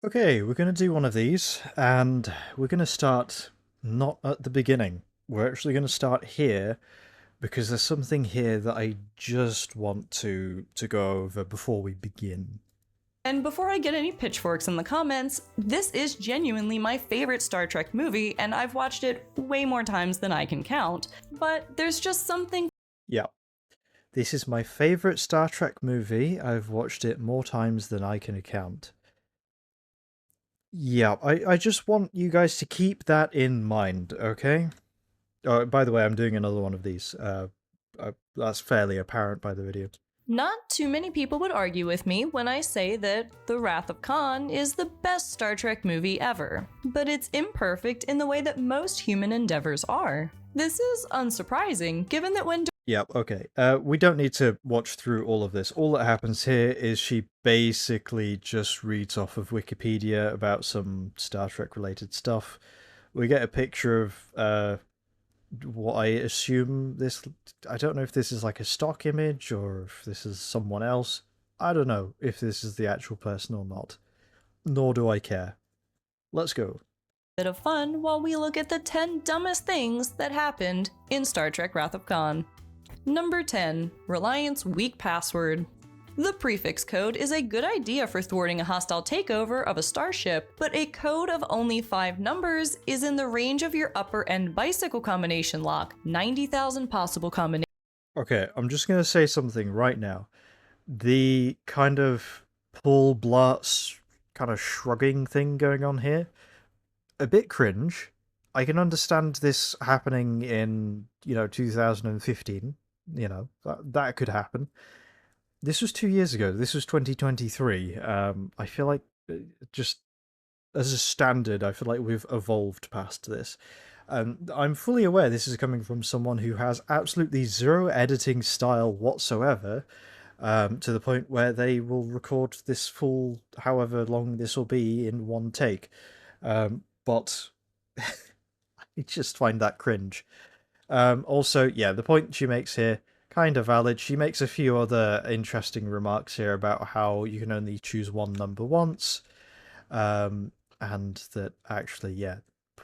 Okay, we're going to do one of these, and we're going to start not at the beginning. We're actually going to start here because there's something here that I just want to go over before we begin. And before I get any pitchforks in the comments, this is genuinely my favorite Star Trek movie, and I've watched it way more times than I can count. But there's just something. Yeah, this is my favorite Star Trek movie. I've watched it more times than I can count. Yeah, I just want you guys to keep that in mind, okay? Oh, by the way, I'm doing another one of these. That's fairly apparent by the video. Not too many people would argue with me when I say that The Wrath of Khan is the best Star Trek movie ever, but it's imperfect in the way that most human endeavors are. This is unsurprising, given that when Yep, okay. We don't need to watch through all of this. All that happens here is she basically just reads off of Wikipedia about some Star Trek related stuff. We get a picture of what I assume this. I don't know if this is like a stock image or if this is someone else. I don't know if this is the actual person or not. Nor do I care. Let's go. bit of fun while we look at the 10 dumbest things that happened in Star Trek Wrath of Khan. Number 10, Reliance Weak Password. The prefix code is a good idea for thwarting a hostile takeover of a starship, but a code of only 5 numbers is in the range of your upper end bicycle combination lock, 90,000 possible combinations. Okay, I'm just gonna say something right now. The kind of Paul Blart kind of shrugging thing going on here, a bit cringe. I can understand this happening in, 2015. That could happen. This was 2 years ago. This was 2023. I feel like just as a standard, I feel like we've evolved past this. I'm fully aware this is coming from someone who has absolutely zero editing style whatsoever, to the point where they will record this full, however long this will be, in one take. But I just find that cringe. Also, yeah, the point she makes here, kind of valid. She makes a few other interesting remarks here about how you can only choose one number once, and that actually, yeah,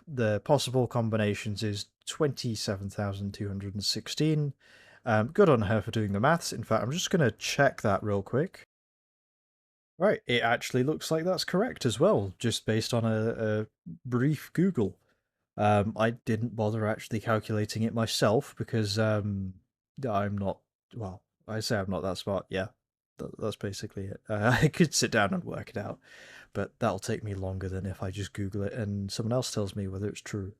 the possible combinations is 27,216. Good on her for doing the maths. In fact, I'm just going to check that real quick. Right, it actually looks like that's correct as well, just based on a brief Google. I didn't bother actually calculating it myself because I'm not, well, I say I'm not that smart. Yeah, that's basically it. I could sit down and work it out, but that'll take me longer than if I just Google it and someone else tells me whether it's true.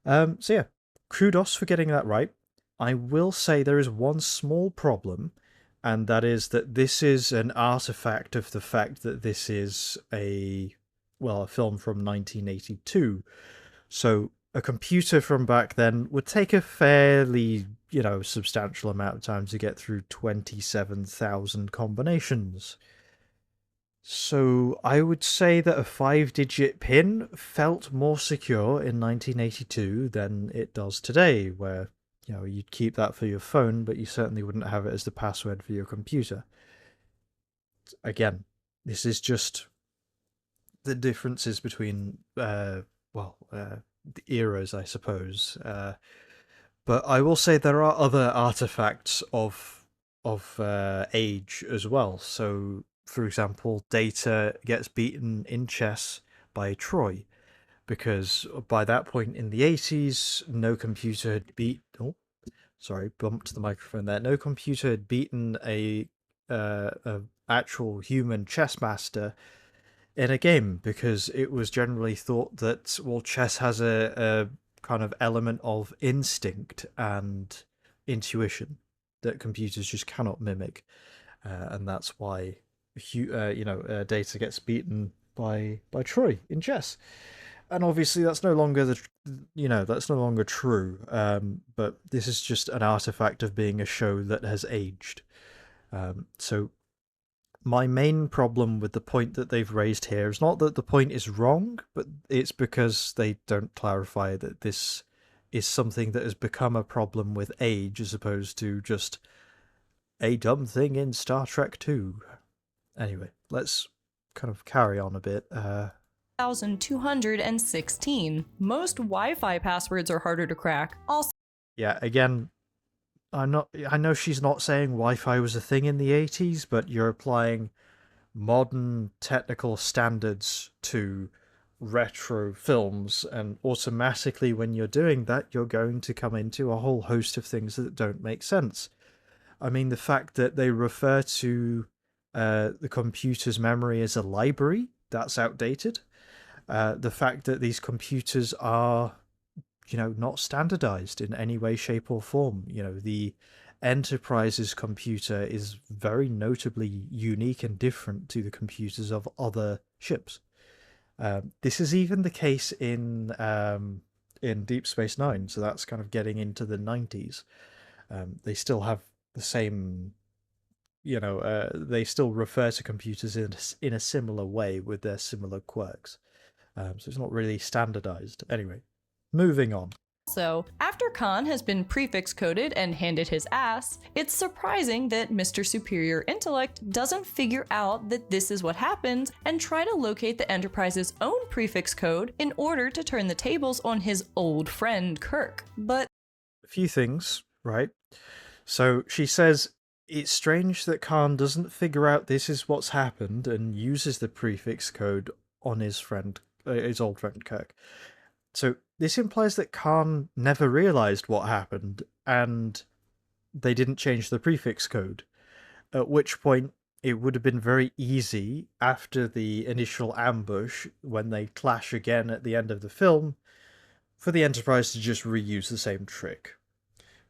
So yeah, kudos for getting that right. I will say there is one small problem, and that is that this is an artifact of the fact that this is a film from 1982. So a computer from back then would take a fairly, substantial amount of time to get through 27,000 combinations. So I would say that a 5-digit PIN felt more secure in 1982 than it does today, where, you'd keep that for your phone, but you certainly wouldn't have it as the password for your computer. Again, this is just the differences between, the eras, I suppose. But I will say there are other artifacts of age as well. So, for example, Data gets beaten in chess by Troy because by that point in the 80s, no computer had beat. Oh, sorry, bumped the microphone there. No computer had beaten a actual human chess master in a game because it was generally thought that, well, chess has a kind of element of instinct and intuition that computers just cannot mimic, and that's why Data gets beaten by Troy in chess. And obviously, that's no longer that's no longer true. But this is just an artifact of being a show that has aged. So my main problem with the point that they've raised here is not that the point is wrong, but it's because they don't clarify that this is something that has become a problem with age as opposed to just a dumb thing in Star Trek 2. Anyway, let's kind of carry on a bit. 1216. Most Wi-Fi passwords are harder to crack. Also, Yeah, again, I know she's not saying Wi-Fi was a thing in the 80s, but you're applying modern technical standards to retro films, and automatically when you're doing that, you're going to come into a whole host of things that don't make sense. I mean, the fact that they refer to the computer's memory as a library, that's outdated. The fact that these computers are, not standardized in any way, shape, or form. The Enterprise's computer is very notably unique and different to the computers of other ships. This is even the case in Deep Space Nine, so that's kind of getting into the 90s. They still have the same, they still refer to computers in a similar way with their similar quirks. So it's not really standardized. Anyway, moving on. after Khan has been prefix coded and handed his ass, it's surprising that Mr. Superior Intellect doesn't figure out that this is what happened and try to locate the Enterprise's own prefix code in order to turn the tables on his old friend Kirk. But a few things, right? So she says it's strange that Khan doesn't figure out this is what's happened and uses the prefix code on his old friend Kirk. So this implies that Khan never realized what happened and they didn't change the prefix code. At which point it would have been very easy after the initial ambush, when they clash again at the end of the film, for the Enterprise to just reuse the same trick.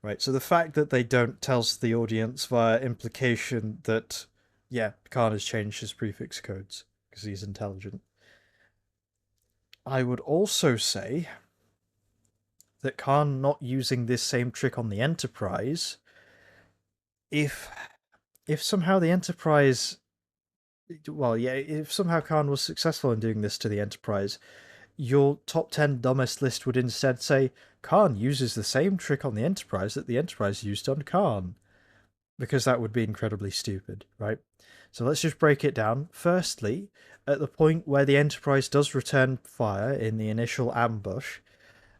Right, so the fact that they don't tells the audience via implication that, yeah, Khan has changed his prefix codes because he's intelligent. I would also say that Khan not using this same trick on the Enterprise, if somehow the Enterprise, well, yeah, if somehow Khan was successful in doing this to the Enterprise, your top 10 dumbest list would instead say Khan uses the same trick on the Enterprise that the Enterprise used on Khan, because that would be incredibly stupid, right? So let's just break it down. Firstly, at the point where the Enterprise does return fire in the initial ambush,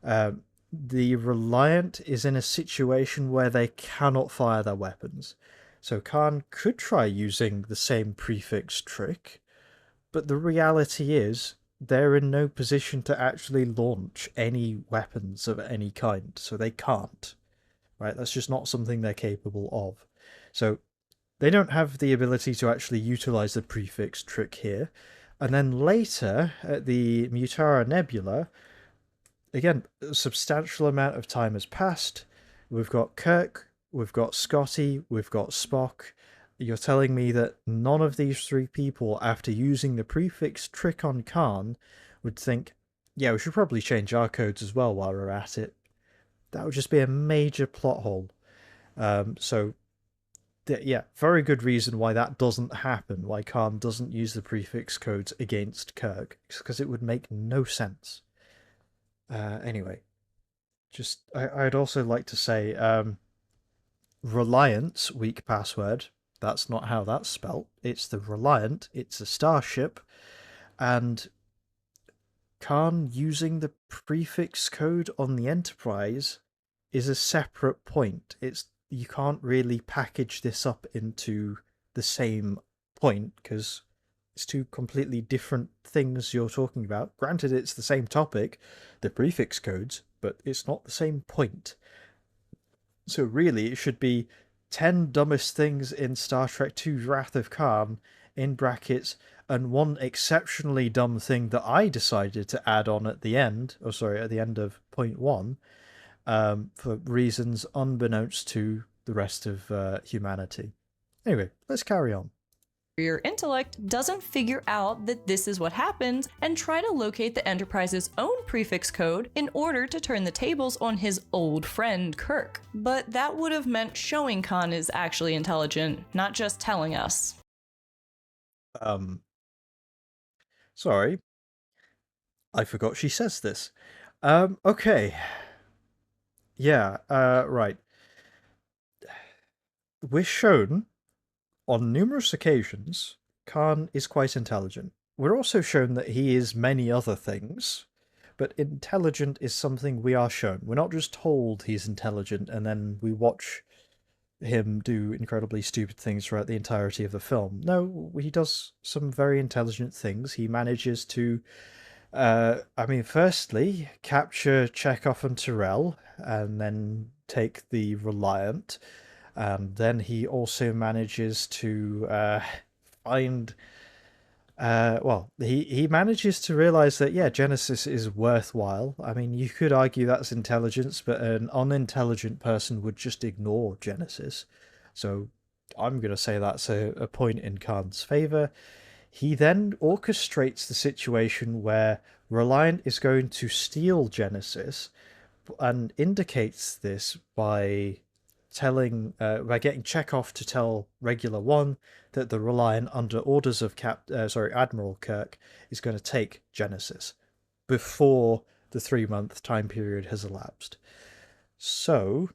the Reliant is in a situation where they cannot fire their weapons. So Khan could try using the same prefix trick, but the reality is they're in no position to actually launch any weapons of any kind, so they can't. Right? That's just not something they're capable of. So they don't have the ability to actually utilize the prefix trick here. And then later, at the Mutara Nebula, again, a substantial amount of time has passed. We've got Kirk, we've got Scotty, we've got Spock. You're telling me that none of these three people, after using the prefix trick on Khan, would think, yeah, we should probably change our codes as well while we're at it. That would just be a major plot hole. Yeah, very good reason why that doesn't happen, why Khan doesn't use the prefix codes against Kirk, because it would make no sense. Anyway, I'd also like to say, Reliance, weak password, that's not how that's spelt. It's the Reliant, it's a starship, and Khan using the prefix code on the Enterprise is a separate point. You can't really package this up into the same point because it's two completely different things you're talking about. Granted, it's the same topic, the prefix codes, but it's not the same point. So really, it should be 10 dumbest things in Star Trek II's Wrath of Khan, in brackets, and one exceptionally dumb thing that I decided to add on at the end, at the end of point one, for reasons unbeknownst to the rest of humanity. Anyway, let's carry on. Your intellect doesn't figure out that this is what happened and try to locate the Enterprise's own prefix code in order to turn the tables on his old friend Kirk. But that would have meant showing Khan is actually intelligent, not just telling us. Sorry. I forgot she says this. Okay. Yeah, right. We're shown on numerous occasions Khan is quite intelligent. We're also shown that he is many other things, but intelligent is something we are shown. We're not just told he's intelligent and then we watch him do incredibly stupid things throughout the entirety of the film. No, he does some very intelligent things. He manages to, firstly, capture Chekhov and Tyrell, and then take the Reliant. Then he also manages to find he manages to realize that, yeah, Genesis is worthwhile. I mean, you could argue that's intelligence, but an unintelligent person would just ignore Genesis. So I'm going to say that's a point in Khan's favor. He then orchestrates the situation where Reliant is going to steal Genesis and indicates this by getting Chekhov to tell Regular One that the Reliant, under orders of Admiral Kirk, is going to take Genesis before the 3-month time period has elapsed. So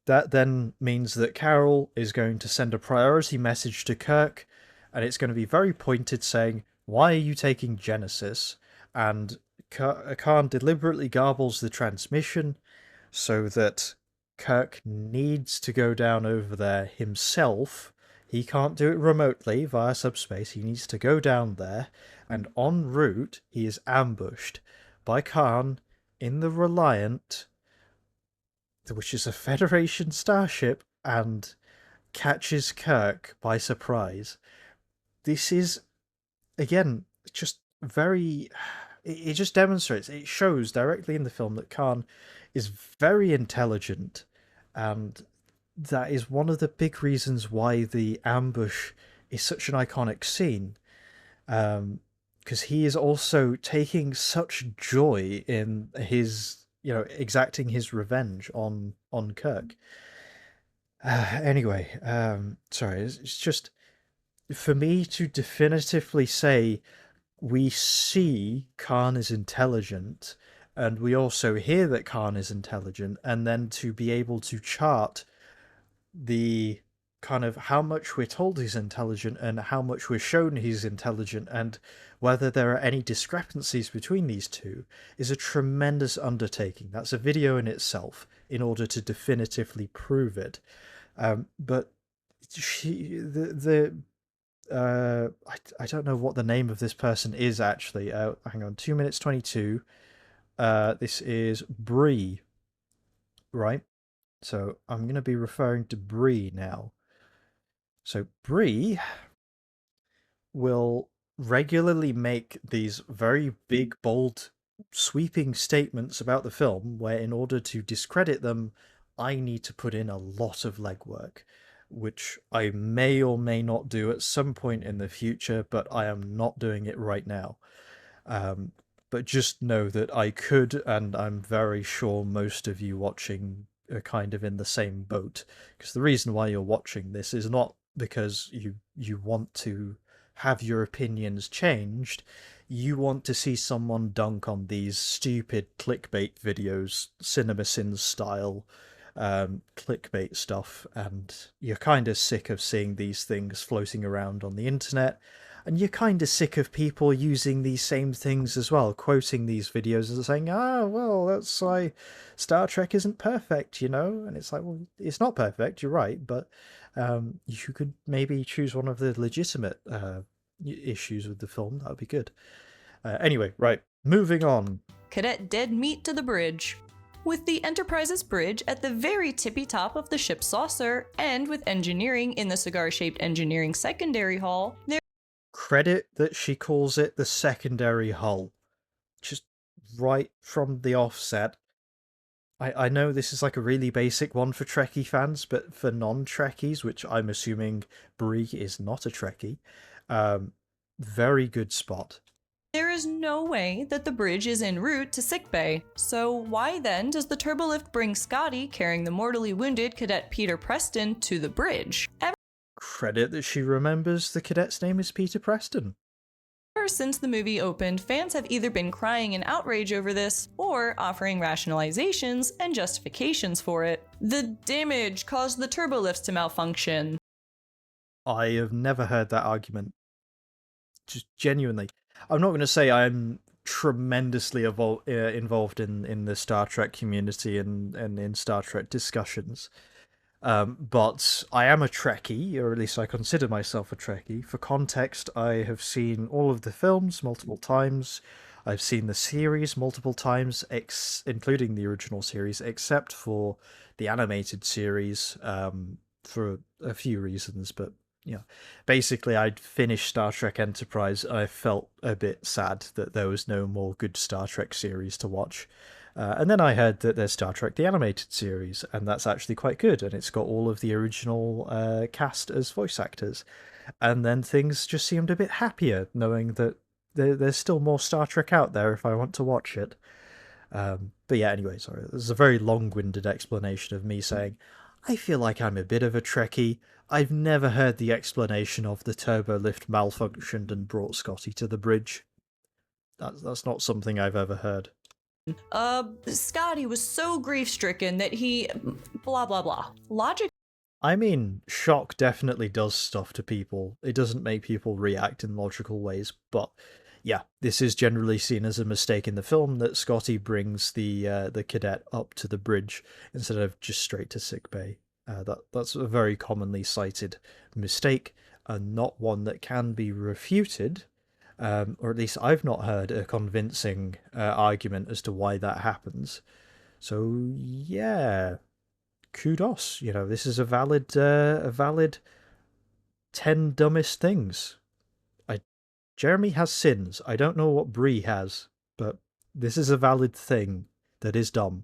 that then means that Carol is going to send a priority message to Kirk, and it's going to be very pointed, saying, "Why are you taking Genesis?" And Khan deliberately garbles the transmission so that Kirk needs to go down over there himself. He can't do it remotely via subspace. He needs to go down there, and en route, he is ambushed by Khan in the Reliant, which is a Federation starship, and catches Kirk by surprise. This is, again, just very. It just demonstrates, it shows directly in the film that Khan is very intelligent, and that is one of the big reasons why the ambush is such an iconic scene. Because he is also taking such joy in his, exacting his revenge on Kirk. Anyway, sorry, it's just for me to definitively say we see Khan is intelligent, and we also hear that Khan is intelligent, and then to be able to chart the kind of how much we're told he's intelligent and how much we're shown he's intelligent, and whether there are any discrepancies between these two, is a tremendous undertaking. That's a video in itself in order to definitively prove it. But I don't know what the name of this person is actually. Hang on, 2 minutes 22. This is Bree, right? So I'm going to be referring to Bree now. So Bree will regularly make these very big, bold, sweeping statements about the film, where in order to discredit them, I need to put in a lot of legwork, which I may or may not do at some point in the future, but I am not doing it right now. But just know that I could, and I'm very sure most of you watching are kind of in the same boat. Because the reason why you're watching this is not because you want to have your opinions changed. You want to see someone dunk on these stupid clickbait videos, CinemaSins style clickbait stuff, and you're kind of sick of seeing these things floating around on the internet, and you're kind of sick of people using these same things as well, quoting these videos and saying, well, that's why Star Trek isn't perfect, and it's like, well, it's not perfect, you're right, but you could maybe choose one of the legitimate issues with the film. That would be good. Anyway, right, moving on. Cadet dead meat to the bridge. With the Enterprise's bridge at the very tippy top of the ship's saucer, and with engineering in the cigar-shaped engineering secondary hull, there credit that she calls it the secondary hull. Just right from the offset. I know this is like a really basic one for Trekkie fans, but for non-Trekkies, which I'm assuming Bree is not a Trekkie, very good spot. there is no way that the bridge is en route to sickbay. So why then does the turbolift bring Scotty carrying the mortally wounded Cadet Peter Preston to the bridge? Credit that she remembers the cadet's name is Peter Preston. Ever since the movie opened, fans have either been crying in outrage over this, or offering rationalizations and justifications for it. The damage caused the turbolifts to malfunction. I have never heard that argument. Just genuinely, I'm not going to say I'm tremendously involved in the Star Trek community and in Star Trek discussions. But I am a Trekkie, or at least I consider myself a Trekkie. For context, I have seen all of the films multiple times. I've seen the series multiple times, including the original series, except for the animated series, for a few reasons. But yeah, basically, I'd finished Star Trek Enterprise. I felt a bit sad that there was no more good Star Trek series to watch. And then I heard that there's Star Trek the Animated Series, and that's actually quite good, and it's got all of the original cast as voice actors. And then things just seemed a bit happier, knowing that there's still more Star Trek out there if I want to watch it. But yeah, anyway, sorry. This is a very long-winded explanation of me saying, I feel like I'm a bit of a Trekkie. I've never heard the explanation of the turbo lift malfunctioned and brought Scotty to the bridge. That's not something I've ever heard. Scotty was so grief stricken that he. Blah, blah, blah. Logic. I mean, shock definitely does stuff to people. It doesn't make people react in logical ways, but yeah, this is generally seen as a mistake in the film that Scotty brings the cadet up to the bridge instead of just straight to sickbay. That's a very commonly cited mistake, and not one that can be refuted. Or at least I've not heard a convincing argument as to why that happens. So yeah, kudos. You know, this is a valid 10 dumbest things. I Jeremy has sins. I don't know what Bree has, but this is a valid thing that is dumb.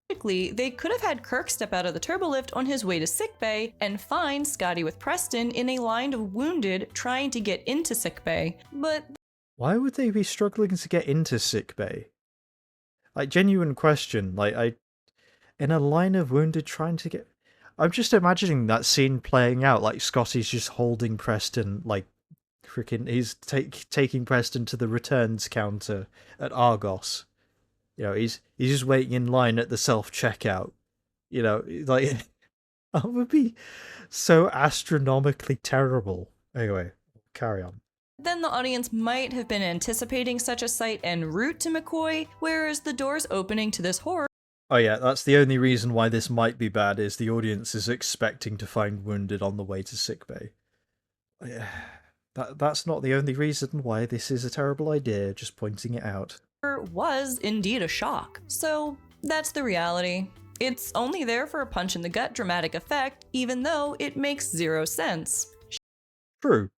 Logically, they could have had Kirk step out of the turbolift on his way to sickbay and find Scotty with Preston in a line of wounded trying to get into sickbay. But Why would they be struggling to get into sickbay? Like, genuine question. In a line of wounded trying to get. I'm just imagining that scene playing out, like Scotty's just holding Preston, like freaking. He's taking Preston to the returns counter at Argos. You know, he's just waiting in line at the self checkout. You know, like that would be so astronomically terrible. Anyway, carry on. then the audience might have been anticipating such a sight en route to McCoy, whereas the doors opening to this horror. Oh yeah, that's the only reason why this might be bad is the audience is expecting to find wounded on the way to sickbay. Yeah, that's not the only reason why this is a terrible idea, just pointing it out. Was indeed a shock. So that's the reality. It's only there for a punch in the gut dramatic effect, even though it makes zero sense. True.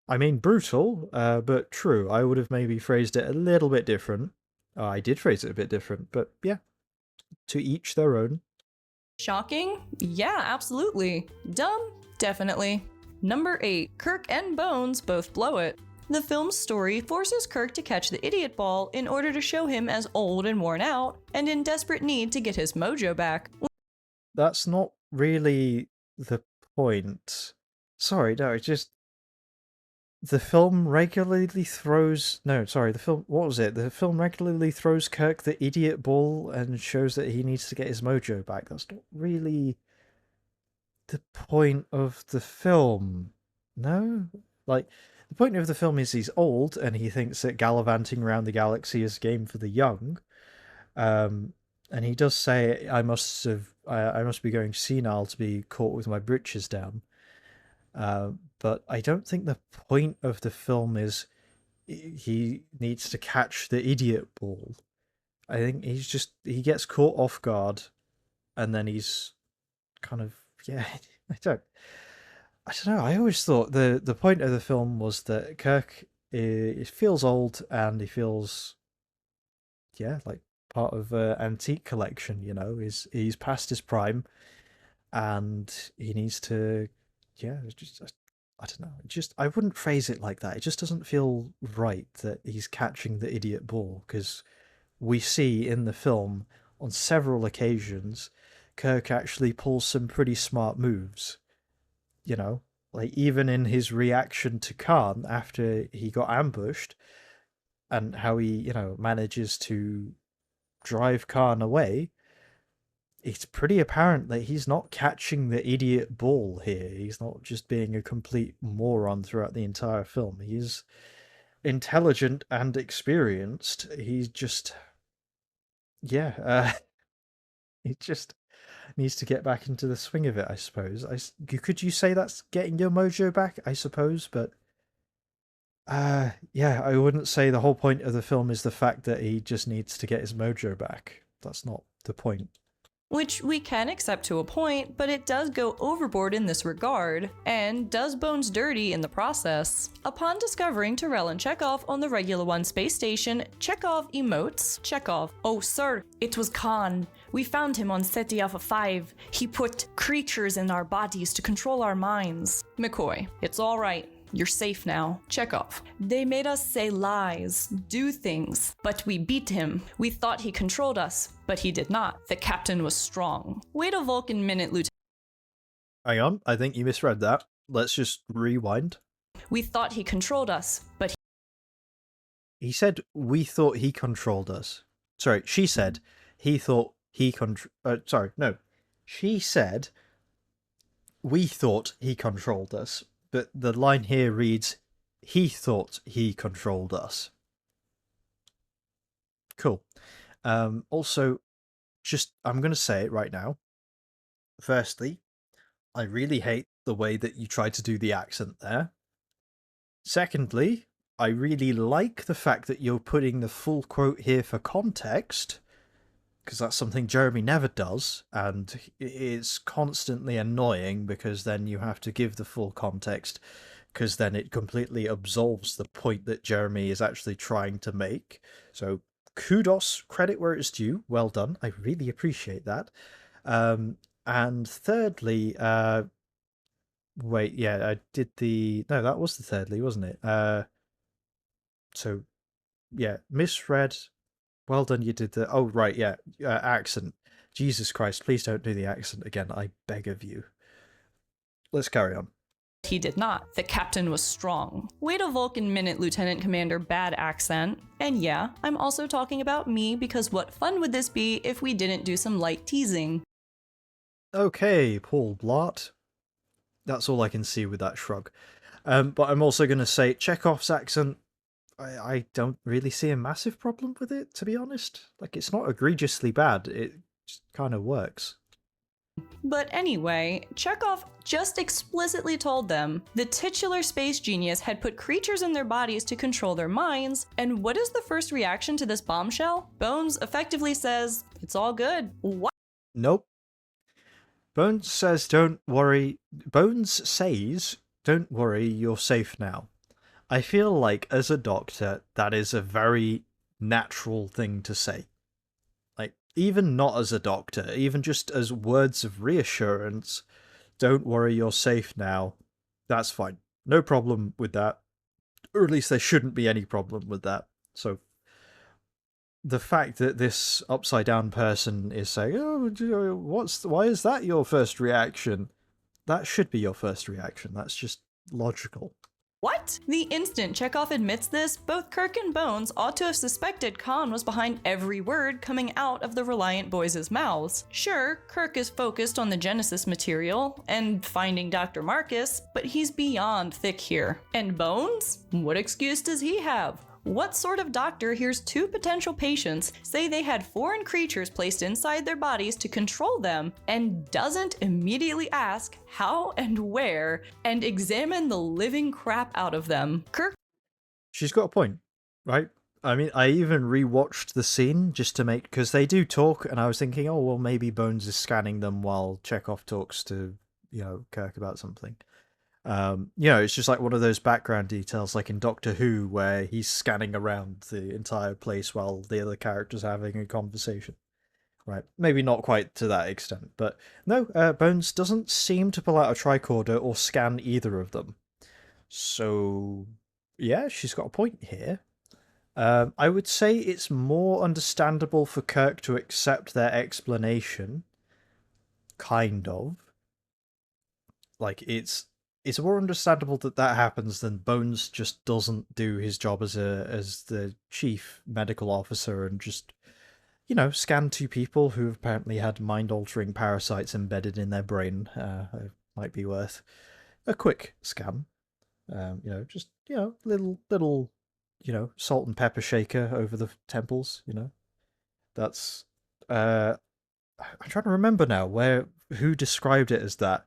I mean, brutal, but true. I would have maybe phrased it a little bit different. I did phrase it a bit different, but yeah, to each their own. Shocking? Yeah, absolutely. Dumb? Definitely. Number 8. Kirk and Bones both blow it. The film's story forces Kirk to catch the idiot ball in order to show him as old and worn out, and in desperate need to get his mojo back. That's not really the point. Sorry, no, it's just the film regularly throws no, sorry, the film what was it? The film regularly throws Kirk the idiot ball and shows that he needs to get his mojo back. That's not really the point of the film. No? Like the point of the film is he's old and he thinks that gallivanting around the galaxy is a game for the young. And he does say, I must be going senile to be caught with my britches down. But I don't think the point of the film is he needs to catch the idiot ball. I think he gets caught off guard, and then he's kind of yeah. I don't know. I always thought the point of the film was that Kirk feels old and he feels like part of an antique collection. You know, he's past his prime, and he needs to just I don't know. Just I wouldn't phrase it like that. It just doesn't feel right that he's catching the idiot ball because we see in the film on several occasions Kirk actually pulls some pretty smart moves. You know, like even in his reaction to Khan after he got ambushed and how he manages to drive Khan away. it's pretty apparent that he's not catching the idiot ball here. He's not just being a complete moron throughout the entire film. He's intelligent and experienced. He's just, yeah, he just needs to get back into the swing of it, I suppose. Could you say that's getting your mojo back? I suppose, but yeah, I wouldn't say the whole point of the film is the fact that he just needs to get his mojo back. That's not the point. Which we can accept to a point, but it does go overboard in this regard, and does Bones dirty in the process. Upon discovering Tyrell and Chekhov on the Regular One space station, Chekhov emotes, Chekhov, "Oh sir, it was Khan. We found him on SETI Alpha 5. He put creatures in our bodies to control our minds." McCoy, "It's alright. You're safe now." Chekhov, "They made us say lies, do things, but we beat him. We thought he controlled us, but he did not. The captain was strong." Wait a Vulcan minute, Lieutenant. Hang on, I think you misread that. Let's just rewind. We thought he controlled us, but He said, we thought he controlled us. Sorry, she said, he thought he sorry, no. She said, we thought he controlled us. But the line here reads, he thought he controlled us. Cool. Also, just, I'm going to say it right now. Firstly, I really hate the way that you tried to do the accent there. Secondly, I really like the fact that you're putting the full quote here for context, because that's something Jeremy never does, and it's constantly annoying because then you have to give the full context, because then it completely absolves the point that Jeremy is actually trying to make. So kudos, credit where it's due, well done, I really appreciate that. And thirdly, wait, yeah, I did no, that was the thirdly, wasn't it? So, yeah, misread. Well done, you did the... Oh, right, yeah, accent. Jesus Christ, please don't do the accent again, I beg of you. Let's carry on. he did not. The captain was strong. Wait a Vulcan minute, Lieutenant Commander, bad accent. And yeah, I'm also talking about me, because what fun would this be if we didn't do some light teasing? Okay, Paul Blart. That's all I can see with that shrug. But I'm also going to say Chekhov's accent, I don't really see a massive problem with it, to be honest. Like, it's not egregiously bad, it just kind of works. But anyway, Chekhov just explicitly told them the titular space genius had put creatures in their bodies to control their minds, and what is the first reaction to this bombshell? Bones effectively says, "It's all good." What? Nope. Bones says, don't worry, you're safe now. I feel like, as a doctor, that is a very natural thing to say. Like, even not as a doctor, even just as words of reassurance, don't worry, you're safe now. That's fine. No problem with that. Or at least there shouldn't be any problem with that. So, the fact that this upside down person is saying, "Oh, why is that your first reaction?" That should be your first reaction. That's just logical. What? The instant Chekhov admits this, both Kirk and Bones ought to have suspected Khan was behind every word coming out of the Reliant boys' mouths. Sure, Kirk is focused on the Genesis material and finding Dr. Marcus, but he's beyond thick here. And Bones? What excuse does he have? What sort of doctor hears two potential patients say they had foreign creatures placed inside their bodies to control them and doesn't immediately ask how and where and examine the living crap out of them? Kirk. She's got a point, right? I mean, I even rewatched the scene just to make, because they do talk, and I was thinking, oh, well, maybe Bones is scanning them while Chekhov talks to, Kirk about something. It's just like one of those background details, like in Doctor Who, where he's scanning around the entire place while the other character's having a conversation. Right, maybe not quite to that extent, but no, Bones doesn't seem to pull out a tricorder or scan either of them. So, yeah, she's got a point here. I would say it's more understandable for Kirk to accept their explanation. Kind of. Like, it's more understandable that happens than Bones just doesn't do his job as the chief medical officer and just, scan two people who apparently had mind-altering parasites embedded in their brain. It might be worth a quick scan. Just little, salt and pepper shaker over the temples. That's. I'm trying to remember now who described it as that.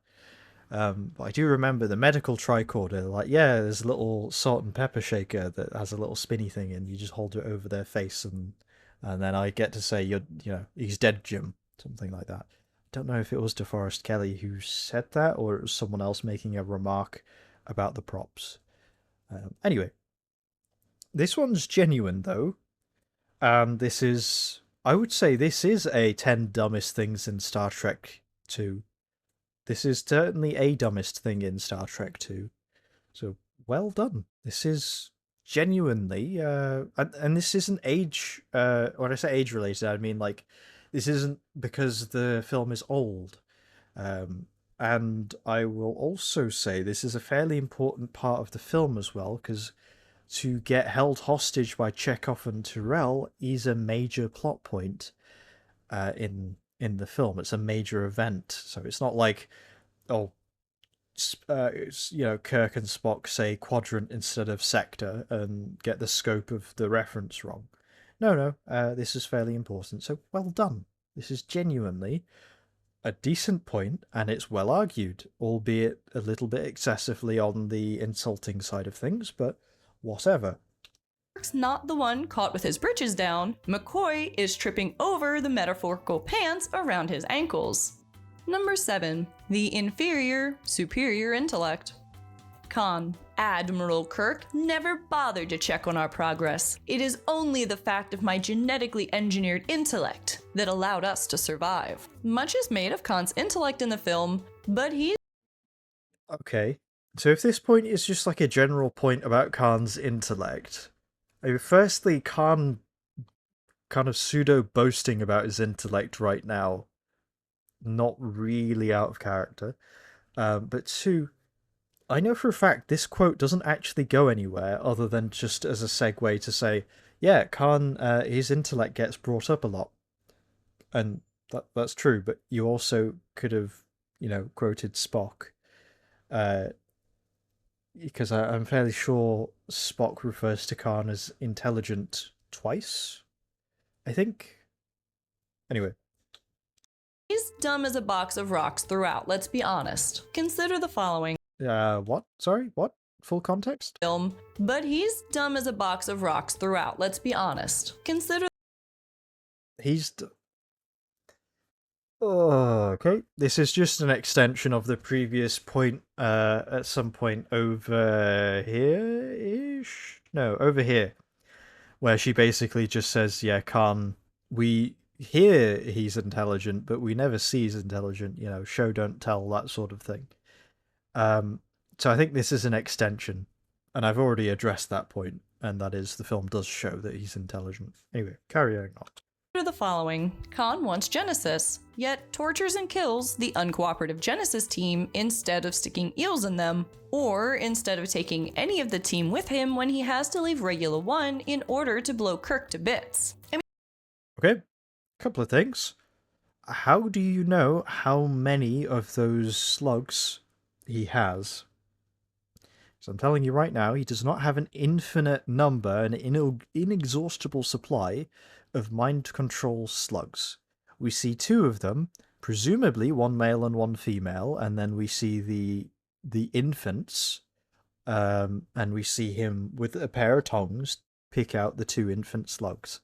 But I do remember the medical tricorder. Like, yeah, there's a little salt and pepper shaker that has a little spinny thing, and you just hold it over their face, and then I get to say he's dead, Jim, something like that. I don't know if it was DeForest Kelly who said that, or it was someone else making a remark about the props. Anyway, this one's genuine though, and I would say this is a 10 dumbest things in Star Trek 2. This is certainly a dumbest thing in Star Trek 2. So well done. This is genuinely, and this isn't age. When I say age related, I mean like this isn't because the film is old. Um, and I will also say this is a fairly important part of the film as well, because to get held hostage by Chekhov and Tyrell is a major plot point in the film. It's a major event, so it's not like oh Kirk and Spock say quadrant instead of sector and get the scope of the reference wrong. No, this is fairly important. So well done. This is genuinely a decent point, and it's well argued, albeit a little bit excessively on the insulting side of things, but whatever. Kirk's not the one caught with his britches down. McCoy is tripping over the metaphorical pants around his ankles. Number 7. The inferior, superior intellect. Con. Admiral Kirk never bothered to check on our progress. It is only the fact of my genetically engineered intellect that allowed us to survive. Much is made of Khan's intellect in the film, but he's Okay, so if this point is just like a general point about Khan's intellect, firstly, Khan kind of pseudo boasting about his intellect right now, not really out of character. But two, I know for a fact this quote doesn't actually go anywhere other than just as a segue to say, yeah, Khan, his intellect gets brought up a lot. And that's true, but you also could have, quoted Spock. Because I'm fairly sure Spock refers to Khan as intelligent twice, I think. Anyway. He's dumb as a box of rocks throughout, let's be honest. Consider the following. What? Sorry, what? Full context? Film, but he's dumb as a box of rocks throughout, let's be honest. Consider He's... Oh, okay. This is just an extension of the previous point, at some point over here-ish? No, over here. Where she basically just says, yeah, Khan, we hear he's intelligent, but we never see he's intelligent, show don't tell, that sort of thing. So I think this is an extension, and I've already addressed that point, and that is the film does show that he's intelligent. Anyway, carrying on. the following. Khan wants Genesis, yet tortures and kills the uncooperative Genesis team instead of sticking eels in them, or instead of taking any of the team with him when he has to leave Regula 1 in order to blow Kirk to bits. Okay, couple of things. How do you know how many of those slugs he has? So I'm telling you right now, he does not have an infinite number, an inexhaustible supply of mind control slugs. We see two of them, presumably one male and one female, and then we see the infants, and we see him with a pair of tongs pick out the two infant slugs.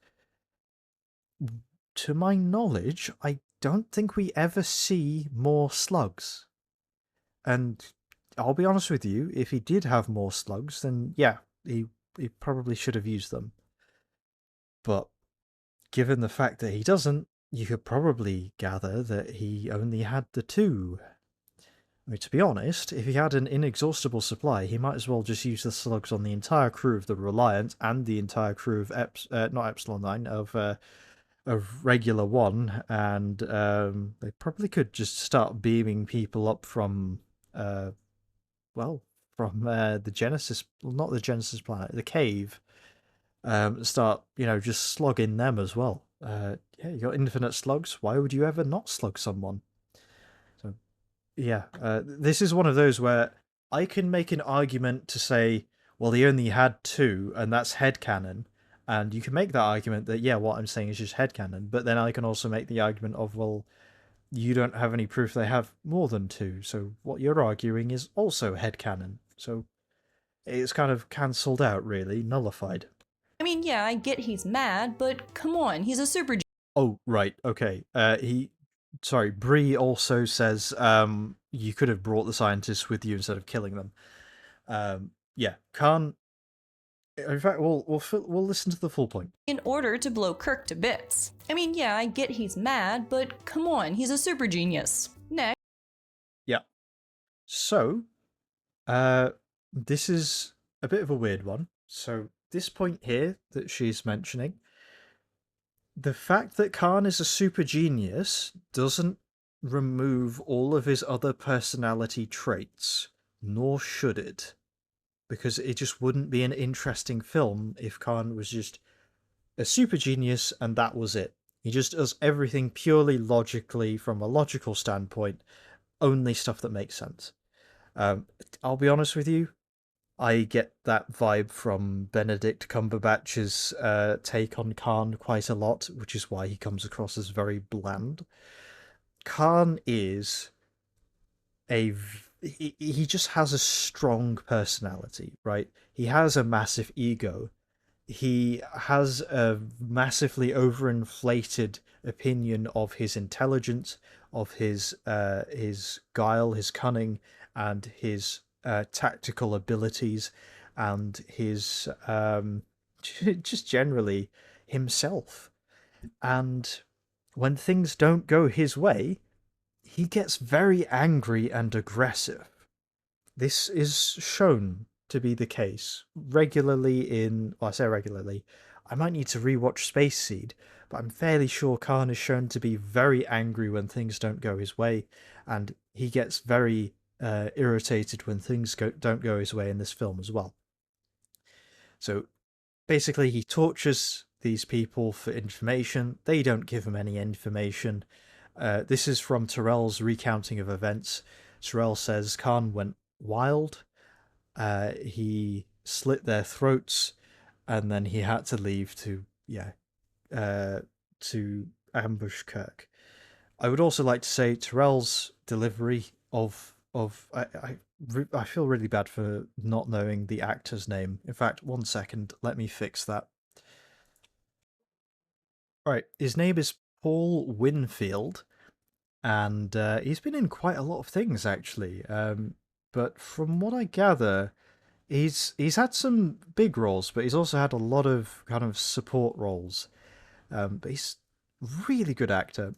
To my knowledge, I don't think we ever see more slugs. And I'll be honest with you, if he did have more slugs, then yeah, he probably should have used them. But given the fact that he doesn't, you could probably gather that he only had the two. I mean, to be honest, if he had an inexhaustible supply, he might as well just use the slugs on the entire crew of the Reliant and the entire crew of not Epsilon 9, of Regular 1, and they probably could just start beaming people up from the Genesis, not the Genesis planet, the cave, start, just slogging them as well. Yeah, you got infinite slugs. Why would you ever not slug someone? So yeah, this is one of those where I can make an argument to say, well, he only had two, and that's headcanon. And you can make that argument that, yeah, what I'm saying is just headcanon. But then I can also make the argument of, well, you don't have any proof they have more than two, so what you're arguing is also headcanon. So it's kind of cancelled out, really, nullified. I mean, yeah, I get he's mad, but come on, he's a super Oh, right, okay. Sorry, Bree also says you could have brought the scientists with you instead of killing them. Yeah, Khan. In fact, we'll listen to the full point. in order to blow Kirk to bits. I mean, yeah, I get he's mad, but come on, he's a super genius. Next. Yeah. So, this is a bit of a weird one. So, this point here that she's mentioning, the fact that Khan is a super genius doesn't remove all of his other personality traits, nor should it. Because it just wouldn't be an interesting film if Khan was just a super genius and that was it. He just does everything purely logically from a logical standpoint, only stuff that makes sense. I'll be honest with you, I get that vibe from Benedict Cumberbatch's take on Khan quite a lot, which is why he comes across as very bland. Khan is he just has a strong personality, right? He has a massive ego. He has a massively overinflated opinion of his intelligence, of his guile, his cunning, and his tactical abilities, and his just generally himself. And when things don't go his way, he gets very angry and aggressive. This is shown to be the case regularly in. Well, I say regularly. I might need to rewatch Space Seed, but I'm fairly sure Khan is shown to be very angry when things don't go his way, and he gets very irritated when things don't go his way in this film as well. So basically, he tortures these people for information. They don't give him any information. This is from Terrell's recounting of events. Terrell says Khan went wild. He slit their throats, and then he had to leave to ambush Kirk. I would also like to say Terrell's delivery of I feel really bad for not knowing the actor's name. In fact, 1 second, let me fix that. All right, his name is Paul Winfield, and he's been in quite a lot of things actually. But from what I gather, he's had some big roles, but he's also had a lot of kind of support roles. But he's a really good actor.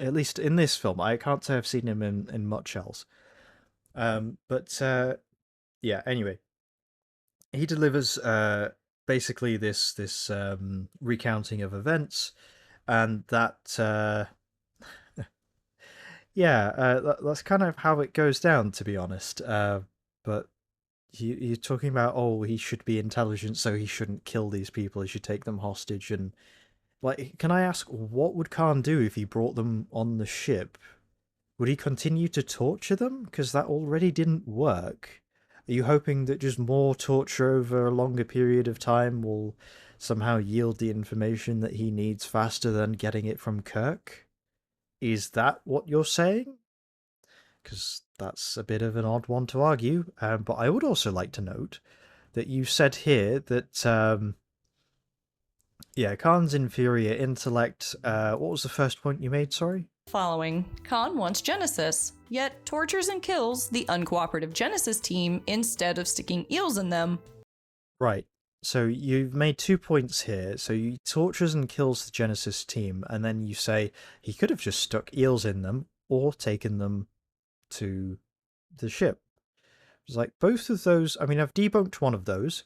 At least in this film, I can't say I've seen him in much else. But yeah. Anyway, he delivers basically this recounting of events, and that yeah, that's kind of how it goes down, to be honest. But you're talking about, oh, he should be intelligent, so he shouldn't kill these people. He should take them hostage. And like, can I ask, what would Khan do if he brought them on the ship? Would he continue to torture them? Because that already didn't work. Are you hoping that just more torture over a longer period of time will somehow yield the information that he needs faster than getting it from Kirk? Is that what you're saying? Because that's a bit of an odd one to argue. But I would also like to note that you said here that, yeah, Khan's inferior intellect. What was the first point you made? Sorry? Following, Khan wants Genesis, yet tortures and kills the uncooperative Genesis team instead of sticking eels in them. Right. So you've made 2 points here. So he tortures and kills the Genesis team, and then you say he could have just stuck eels in them or taken them to the ship. It's like both of those. I mean, I've debunked one of those.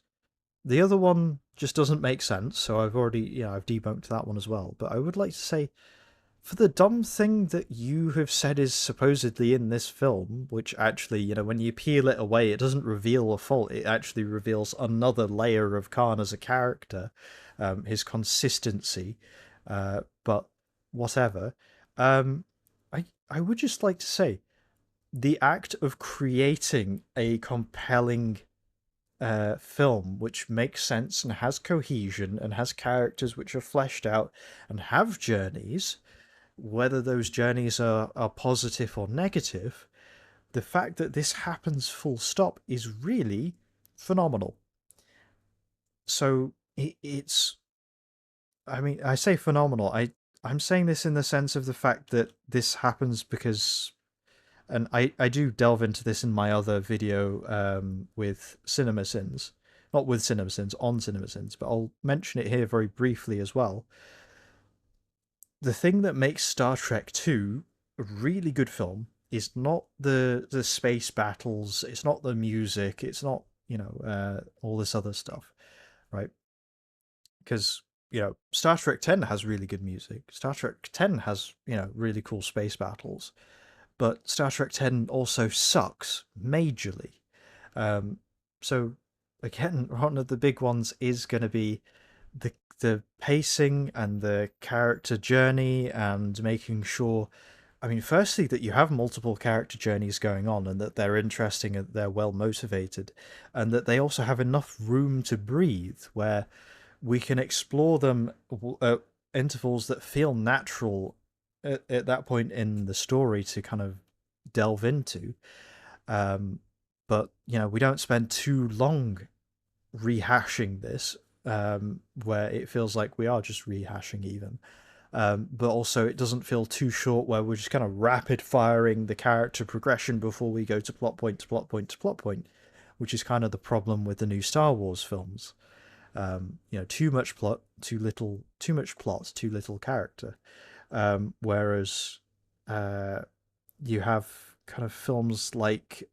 The other one just doesn't make sense, so I've already, I've debunked that one as well. But I would like to say, for the dumb thing that you have said is supposedly in this film, which actually, when you peel it away, it doesn't reveal a fault. It actually reveals another layer of Khan as a character, his consistency. But whatever. Um, I would just like to say the act of creating a compelling film which makes sense and has cohesion and has characters which are fleshed out and have journeys, whether those journeys are positive or negative, the fact that this happens full stop is really phenomenal. So it's, I mean, I say phenomenal. I'm saying this in the sense of the fact that this happens because, and I do delve into this in my other video with Cinema Sins, not with Cinema Sins, on Cinema Sins, but I'll mention it here very briefly as well. The thing that makes Star Trek 2 a really good film is not the space battles, it's not the music, it's not, all this other stuff, right? Because, Star Trek 10 has really good music. Star Trek 10 has, really cool space battles. But Star Trek 10 also sucks majorly. Um, so again, one of the big ones is going to be the pacing and the character journey and making sure. I mean, firstly, that you have multiple character journeys going on and that they're interesting and they're well motivated, and that they also have enough room to breathe where we can explore them at intervals that feel natural at that point in the story to kind of delve into. Um, but we don't spend too long rehashing this, where it feels like we are just rehashing even. But also, it doesn't feel too short where we're just kind of rapid firing the character progression before we go to plot point to plot point to plot point, which is kind of the problem with the new Star Wars films. Too much plot, too little, too much plot, too little character. Whereas you have kind of films like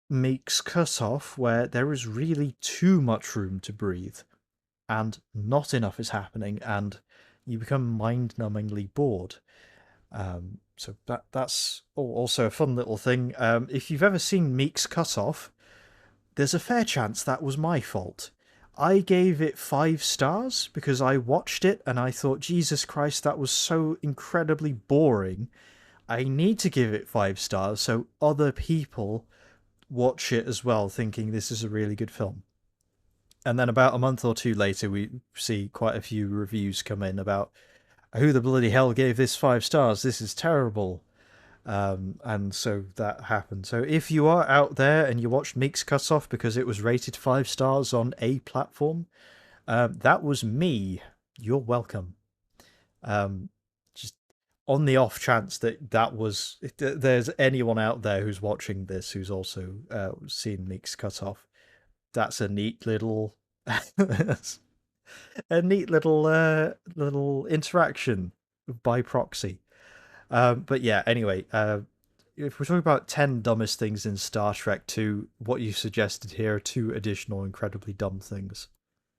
Meek's Cutoff, where there is really too much room to breathe, and not enough is happening, and you become mind-numbingly bored. So that's also a fun little thing. If you've ever seen Meek's Cutoff, there's a fair chance that was my fault. I gave it 5 stars because I watched it and I thought, Jesus Christ, that was so incredibly boring. I need to give it 5 stars so other people watch it as well, thinking this is a really good film. And then about a month or two later, we see quite a few reviews come in about who the bloody hell gave this 5 stars? This is terrible. And so that happened. So if you are out there and you watched Meek's Cutoff because it was rated 5 stars on a platform, that was me. You're welcome. Just on the off chance that if there's anyone out there who's watching this who's also seen Meek's Cutoff, that's a neat little, little interaction by proxy. But yeah, anyway, if we're talking about 10 dumbest things in Star Trek 2, what you suggested here are 2 additional incredibly dumb things.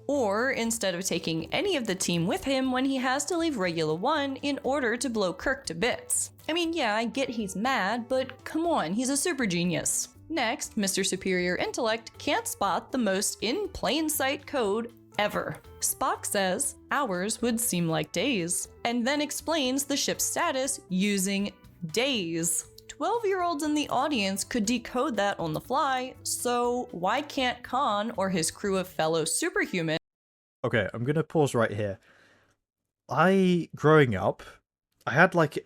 Or instead of taking any of the team with him when he has to leave Regula 1 in order to blow Kirk to bits. I mean, yeah, I get he's mad, but come on, he's a super genius. Next, Mr. Superior Intellect can't spot the most in plain sight code ever. Spock says hours would seem like days, and then explains the ship's status using days. 12-year-olds in the audience could decode that on the fly, so why can't Khan or his crew of fellow superhumans? Okay, I'm gonna pause right here. Growing up, I had like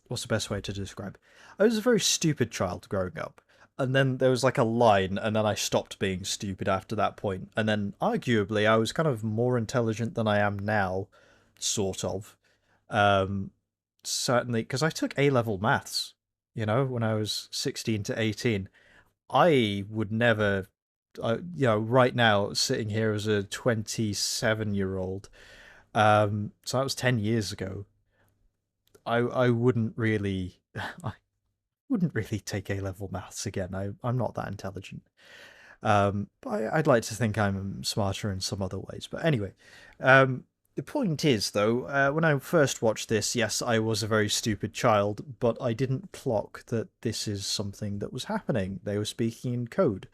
what's the best way to describe? I was a very stupid child growing up. And then there was like a line, and then I stopped being stupid after that point. And then arguably, I was kind of more intelligent than I am now, sort of. Um, Certainly, because I took A-level maths, when I was 16 to 18. I would never, right now, sitting here as a 27-year-old, so that was 10 years ago, I wouldn't really, I wouldn't really take A-level maths again. I'm not that intelligent. But I'd like to think I'm smarter in some other ways. But anyway, the point is, though, when I first watched this, yes, I was a very stupid child, but I didn't clock that this is something that was happening. They were speaking in code.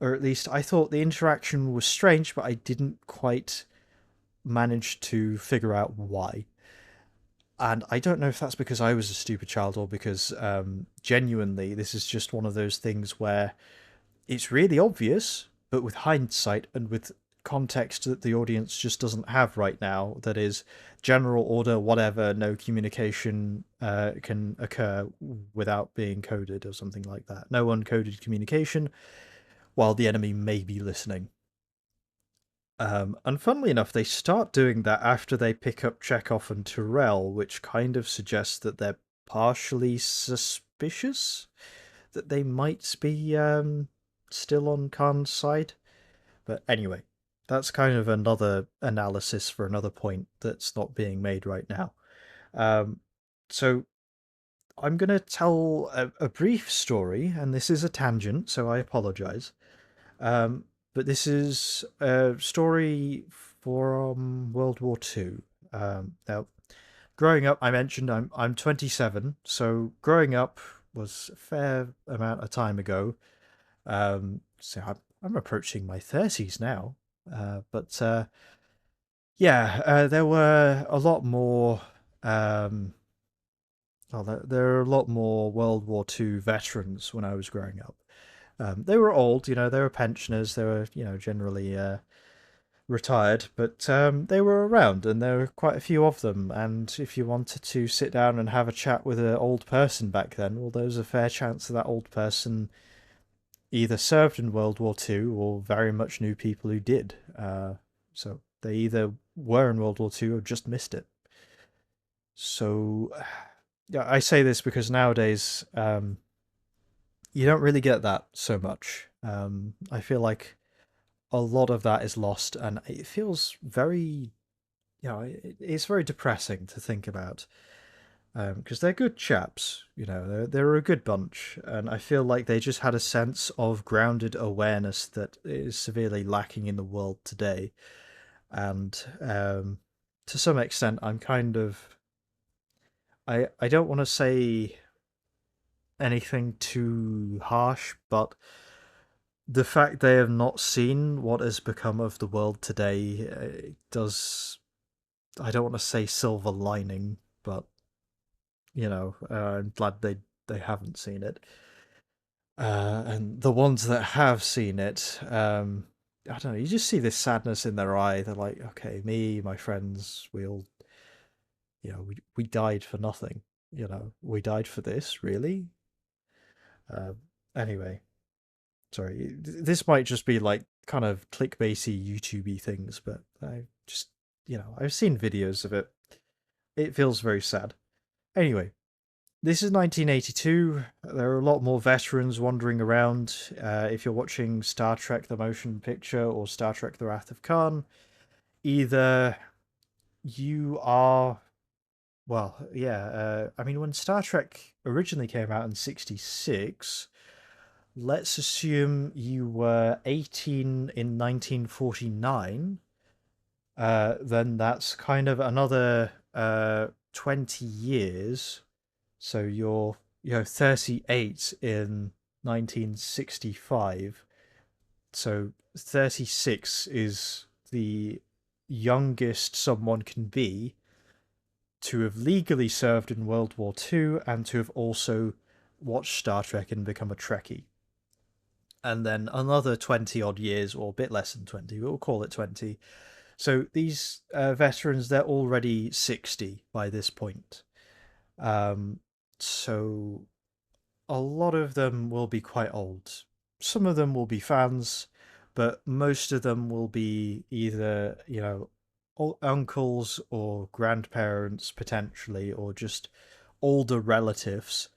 or at least I thought the interaction was strange, but I didn't quite manage to figure out why. And I don't know if that's because I was a stupid child or because genuinely this is just one of those things where it's really obvious, but with hindsight and with context that the audience just doesn't have right now, that is, general order, whatever, no communication can occur without being coded or something like that. No uncoded communication while the enemy may be listening. And funnily enough, they start doing that after they pick up Chekhov and Tyrell, which kind of suggests that they're partially suspicious that they might be still on Khan's side. But anyway, that's kind of another analysis for another point that's not being made right now. Um, so I'm going to tell a brief story, and this is a tangent, so I apologize. Um, but this is a story from World War Two. Now, growing up, I mentioned I'm 27, so growing up was a fair amount of time ago. So I'm approaching my 30s now. But yeah, there were a lot more. Um, well, there are a lot more World War Two veterans when I was growing up. They were old, they were pensioners, they were, generally retired, but they were around and there were quite a few of them. And if you wanted to sit down and have a chat with an old person back then, well, there was a fair chance that old person either served in World War Two or very much knew people who did. So they either were in World War Two or just missed it. So, yeah, I say this because nowadays you don't really get that so much. I feel like a lot of that is lost, and it feels very, it's very depressing to think about. Because they're good chaps, they're a good bunch, and I feel like they just had a sense of grounded awareness that is severely lacking in the world today. And to some extent, I'm kind of, I don't want to say anything too harsh, but the fact they have not seen what has become of the world today does, I don't want to say silver lining, but I'm glad they haven't seen it. And the ones that have seen it, I don't know, you just see this sadness in their eye. They're like, okay, me, my friends, we all, we died for nothing. We died for this, really? Uh, anyway, sorry, this might just be like kind of clickbaity, YouTubey things, but I just, I've seen videos of it. It feels very sad. Anyway, this is 1982. There are a lot more veterans wandering around. If you're watching Star Trek the Motion Picture or Star Trek The Wrath of Khan, either you are. Well, yeah. I mean, when Star Trek originally came out in '66, let's assume you were 18 in 1949. Then that's kind of another 20 years. So you're 38 in 1965. So 36 is the youngest someone can be to have legally served in World War Two and to have also watched Star Trek and become a Trekkie. And then another 20 odd years, or a bit less than 20, we'll call it 20. So these veterans, they're already 60 by this point. Um, so a lot of them will be quite old. Some of them will be fans, but most of them will be either, uncles or grandparents potentially, or just older relatives,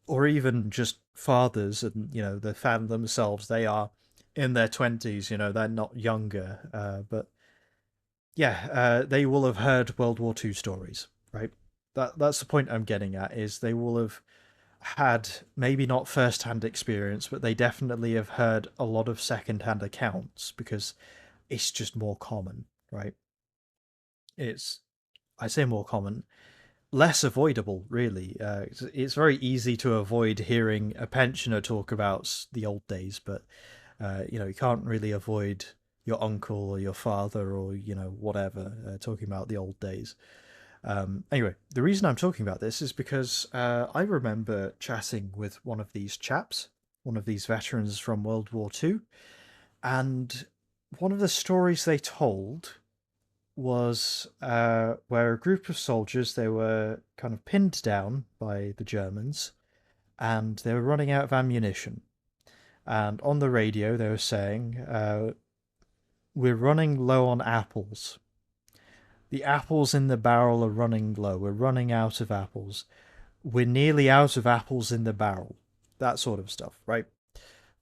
or even just fathers. And, the fan themselves, they are in their 20s, they're not younger. But yeah, they will have heard World War Two stories, right? That's the point I'm getting at, is they will have had maybe not first-hand experience, but they definitely have heard a lot of second-hand accounts because it's just more common, right? It's, I say more common, less avoidable, really. It's very easy to avoid hearing a pensioner talk about the old days, but You can't really avoid your uncle or your father or whatever talking about the old days. Anyway, the reason I'm talking about this is because I remember chatting with one of these chaps, one of these veterans from World War II, and one of the stories they told was where a group of soldiers, they were kind of pinned down by the Germans and they were running out of ammunition. And on the radio, they were saying, "We're running low on apples. The apples in the barrel are running low. We're running out of apples. We're nearly out of apples in the barrel." That sort of stuff, right?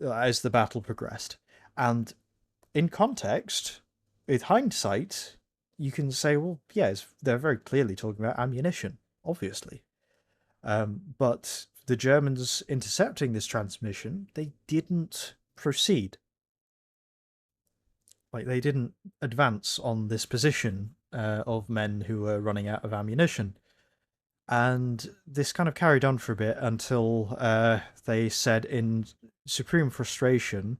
As the battle progressed. And in context, with hindsight, you can say, well, yes, they're very clearly talking about ammunition, obviously. But the Germans intercepting this transmission, they didn't proceed. Like, they didn't advance on this position of men who were running out of ammunition. And this kind of carried on for a bit until they said in supreme frustration,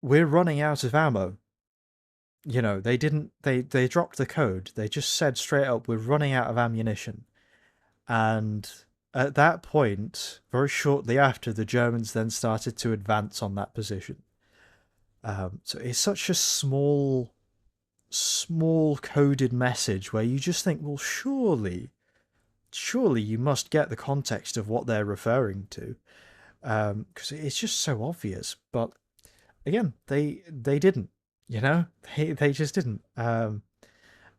"We're running out of ammo." They didn't, they dropped the code. They just said straight up, "We're running out of ammunition." And at that point, very shortly after, the Germans then started to advance on that position. So it's such a small coded message where you just think, well, surely you must get the context of what they're referring to, because it's just so obvious. But again, they didn't, they just didn't.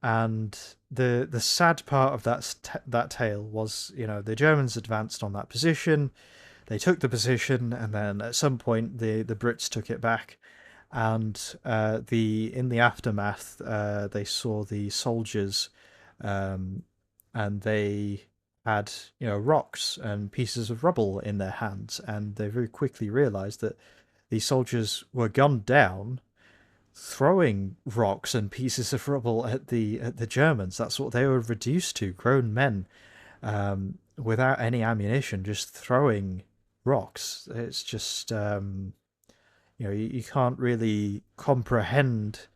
And the sad part of that tale was, the Germans advanced on that position. They took the position, and then at some point the Brits took it back. And in the aftermath, they saw the soldiers, and they had rocks and pieces of rubble in their hands, and they very quickly realised that these soldiers were gunned down throwing rocks and pieces of rubble at the Germans. That's what they were reduced to, grown men without any ammunition, just throwing rocks. It's just you can't really comprehend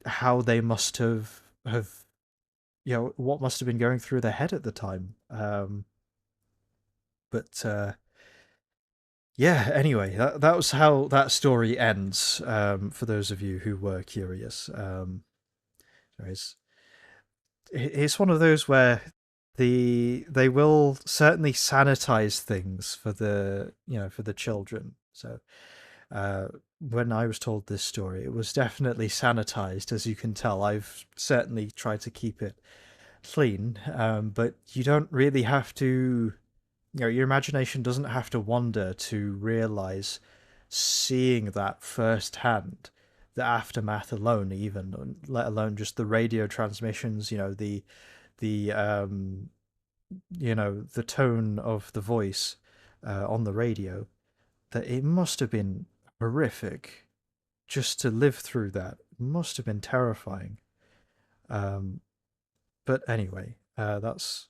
how they must have what must have been going through their head at the time. But yeah, anyway, that was how that story ends. For those of you who were curious, it's it's one of those where they will certainly sanitize things for the children. So when I was told this story, it was definitely sanitized. As you can tell, I've certainly tried to keep it clean, but you don't really have to. Your imagination doesn't have to wander to realize, seeing that firsthand, the aftermath alone, even let alone just the radio transmissions. The the tone of the voice on the radio. That it must have been horrific just to live through that. It must have been terrifying. Um, but anyway, that's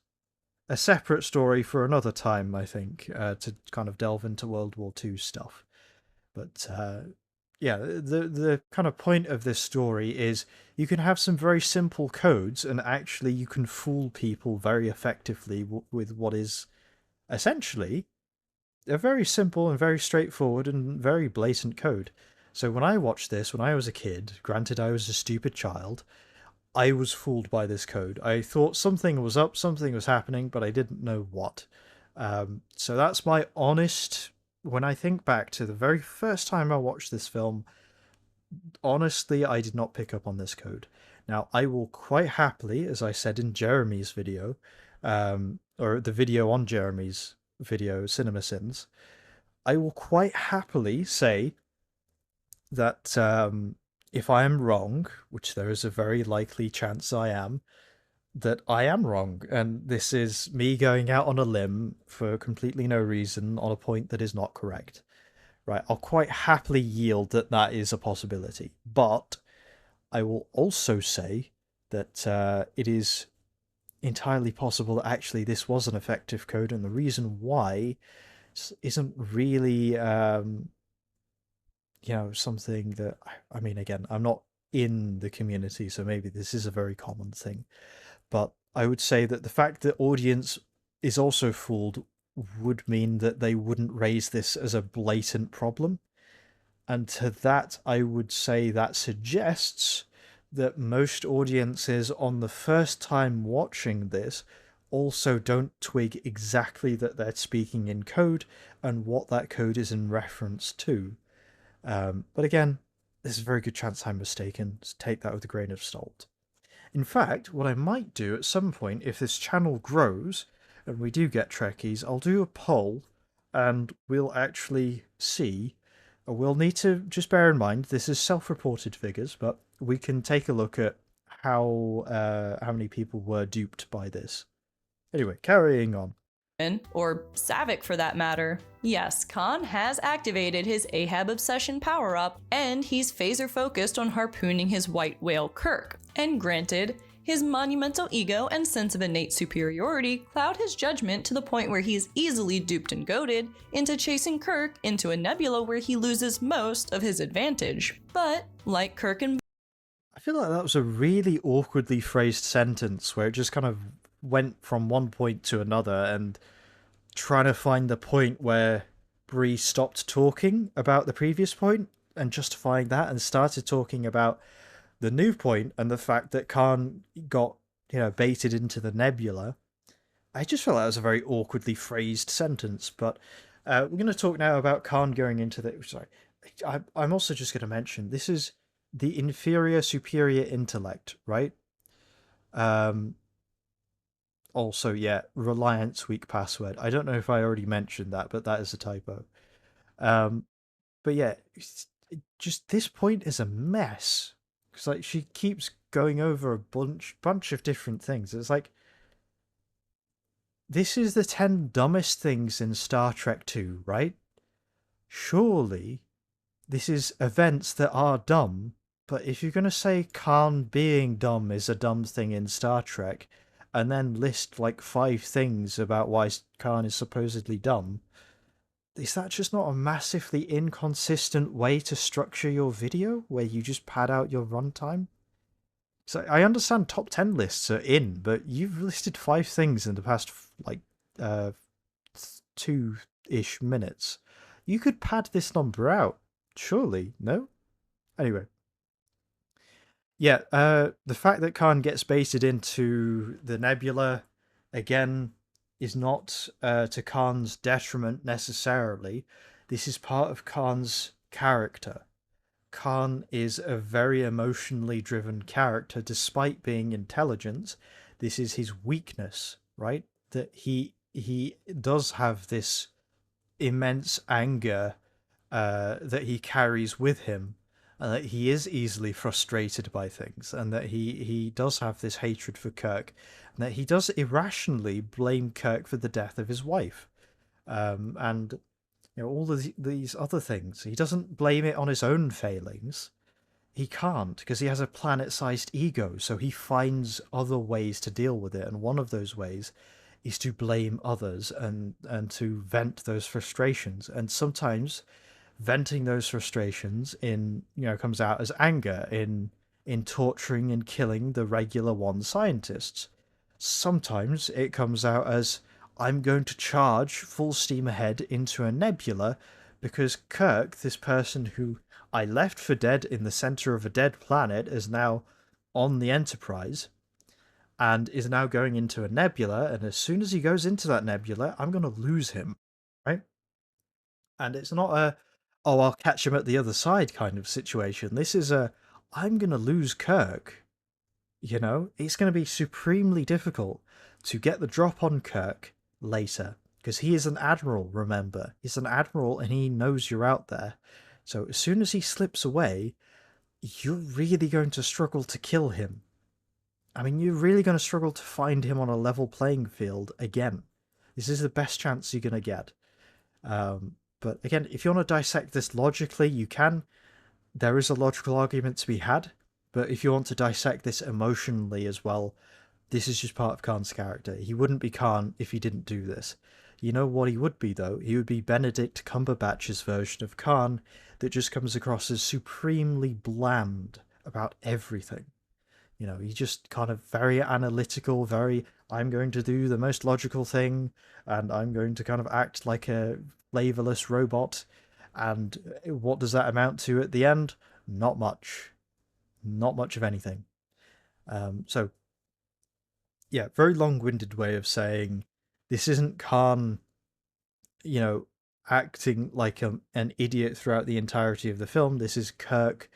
a separate story for another time, I think, to kind of delve into World War II stuff. But yeah, the kind of point of this story is you can have some very simple codes, and actually you can fool people very effectively with what is essentially a very simple and very straightforward and very blatant code. So when I watched this when I was a kid, granted I was a stupid child, I was fooled by this code. I thought something was up, something was happening, but I didn't know what. So that's my honest. When I think back to the very first time I watched this film, honestly, I did not pick up on this code. Now, I will quite happily, as I said in Jeremy's video, or the video on Jeremy's video, Cinema Sins, I will quite happily say that if I am wrong, which there is a very likely chance I am, that I am wrong, and this is me going out on a limb for completely no reason on a point that is not correct. Right, I'll quite happily yield that that is a possibility, but I will also say that it is entirely possible that actually this was an effective code, and the reason why isn't really something that, I mean, again, I'm not in the community, so maybe this is a very common thing, but I would say that the fact that audience is also fooled would mean that they wouldn't raise this as a blatant problem. And to that, I would say that suggests that most audiences on the first time watching this also don't twig exactly that they're speaking in code and what that code is in reference to. But again, there's a very good chance I'm mistaken, so take that with a grain of salt. In fact, what I might do at some point, if this channel grows and we do get Trekkies, I'll do a poll and we'll actually see. We'll need to just bear in mind this is self-reported figures, but we can take a look at how many people were duped by this. Anyway, carrying on. Or Savik for that matter. Yes, Khan has activated his Ahab obsession power-up, and he's phaser focused on harpooning his white whale Kirk. And granted, his monumental ego and sense of innate superiority cloud his judgment to the point where he's easily duped and goaded into chasing Kirk into a nebula where he loses most of his advantage. But, like Kirk and I feel like that was a really awkwardly phrased sentence where it just kind of went from one point to another, and trying to find the point where Bree stopped talking about the previous point and justifying that and started talking about the new point and the fact that Khan got, baited into the nebula. I just felt that was a very awkwardly phrased sentence, but we're going to talk now about Khan going into the... Sorry. I'm also just going to mention, this is the inferior superior intellect, right? Also, yeah, reliance weak password. I don't know if I already mentioned that, but that is a typo. But yeah, just this point is a mess. Because like she keeps going over a bunch of different things. It's like, this is the 10 dumbest things in Star Trek 2, right? Surely this is events that are dumb, but if you're going to say Khan being dumb is a dumb thing in Star Trek, and then list like 5 things about why Khan is supposedly dumb, is that just not a massively inconsistent way to structure your video, where you just pad out your runtime? So I understand top 10 lists are in, but you've listed 5 things in the past, like, 2-ish minutes. You could pad this number out, surely, no? Anyway. Yeah, the fact that Khan gets baited into the nebula, again, is not to Khan's detriment necessarily. This is part of Khan's character. Khan is a very emotionally driven character, despite being intelligent. This is his weakness, right? That he does have this immense anger that he carries with him, and that he is easily frustrated by things, and that he does have this hatred for Kirk, and that he does irrationally blame Kirk for the death of his wife, and all of these other things. He doesn't blame it on his own failings. He can't, because he has a planet-sized ego, so he finds other ways to deal with it, and one of those ways is to blame others and to vent those frustrations. And sometimes venting those frustrations comes out as anger in torturing and killing the regular one scientists. Sometimes it comes out as, I'm going to charge full steam ahead into a nebula because Kirk, this person who I left for dead in the center of a dead planet, is now on the Enterprise and is now going into a nebula, and as soon as he goes into that nebula, I'm going to lose him, right? And it's not a, oh, I'll catch him at the other side kind of situation. This is a, I'm going to lose Kirk. It's going to be supremely difficult to get the drop on Kirk later, because he is an admiral, remember. He's an admiral and he knows you're out there. So as soon as he slips away, you're really going to struggle to kill him. I mean, you're really going to struggle to find him on a level playing field again. This is the best chance you're going to get. But again, if you want to dissect this logically, you can. There is a logical argument to be had. But if you want to dissect this emotionally as well, this is just part of Khan's character. He wouldn't be Khan if he didn't do this. You know what he would be, though? He would be Benedict Cumberbatch's version of Khan that just comes across as supremely bland about everything. You know, he's just kind of very analytical, very, I'm going to do the most logical thing, and I'm going to kind of act like a flavorless robot. And what does that amount to at the end? Not much. Not much of anything. So, yeah, very long winded way of saying this isn't Khan, you know, acting like an idiot throughout the entirety of the film. This is Kirk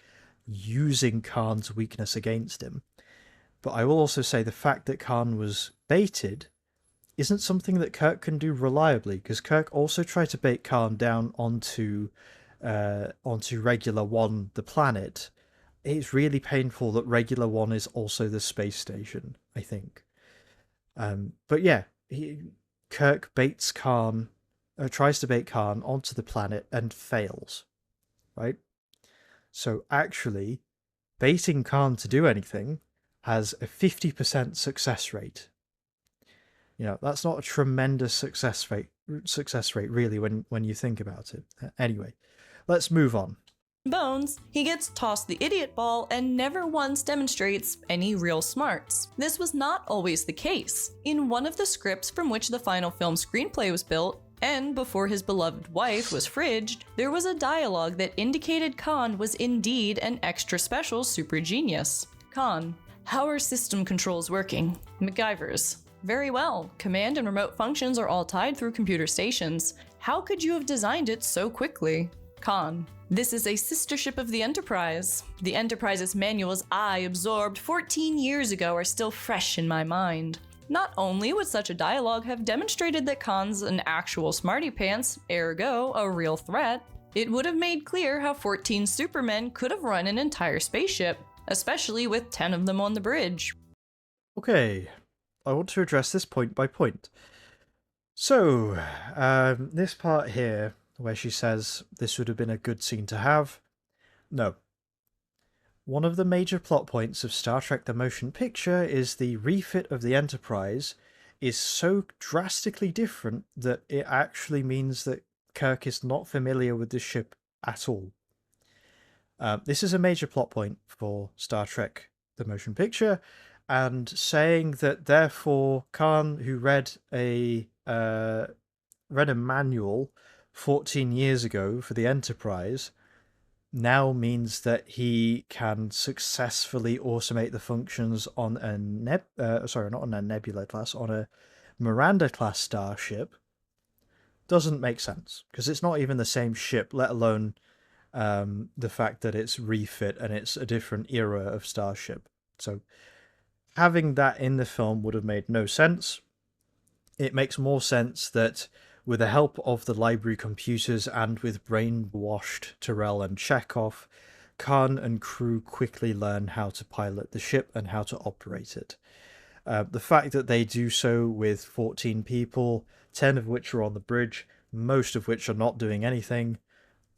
using Khan's weakness against him. But I will also say the fact that Khan was baited isn't something that Kirk can do reliably, because Kirk also tried to bait Khan down onto Regular One, the planet. It's really painful that Regular One is also the space station, I think. But yeah, Kirk baits Khan, tries to bait Khan onto the planet and fails, right? So actually, baiting Khan to do anything has a 50% success rate. You know, that's not a tremendous success rate really when you think about it. Anyway, let's move on. Bones, he gets tossed the idiot ball and never once demonstrates any real smarts. This was not always the case. In one of the scripts from which the final film screenplay was built, and before his beloved wife was fridged, there was a dialogue that indicated Khan was indeed an extra special super genius. Khan, how are system controls working? MacGyver's. Very well. Command and remote functions are all tied through computer stations. How could you have designed it so quickly? Khan, this is a sister ship of the Enterprise. The Enterprise's manuals I absorbed 14 years ago are still fresh in my mind. Not only would such a dialogue have demonstrated that Khan's an actual smarty pants, ergo a real threat, it would have made clear how 14 Supermen could have run an entire spaceship, especially with 10 of them on the bridge. Okay, I want to address this point by point. So, this part here, where she says this would have been a good scene to have, no. One of the major plot points of Star Trek the Motion Picture is the refit of the Enterprise is so drastically different that it actually means that Kirk is not familiar with the ship at all. This is a major plot point for Star Trek the Motion Picture, and saying that therefore Khan, who read a manual 14 years ago for the Enterprise, now means that he can successfully automate the functions on a not on a Nebula class, on a Miranda class starship, doesn't make sense, because it's not even the same ship, let alone the fact that it's refit and it's a different era of starship. So having that in the film would have made no sense. It makes more sense that with the help of the library computers and with brainwashed Tyrell and Chekhov, Khan and crew quickly learn how to pilot the ship and how to operate it. The fact that they do so with 14 people, 10 of which are on the bridge, most of which are not doing anything,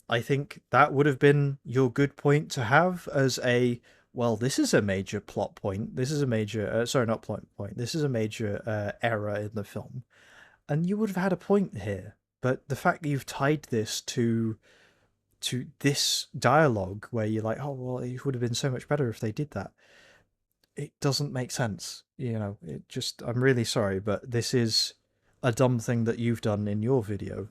I think that would have been your good point to have as a, well, this is a major plot point. This is a major, not plot point. This is a major error in the film. And you would have had a point here. But the fact that you've tied this to this dialogue where you're like, oh, well, it would have been so much better if they did that. It doesn't make sense. You know, it just, I'm really sorry, but this is a dumb thing that you've done in your video.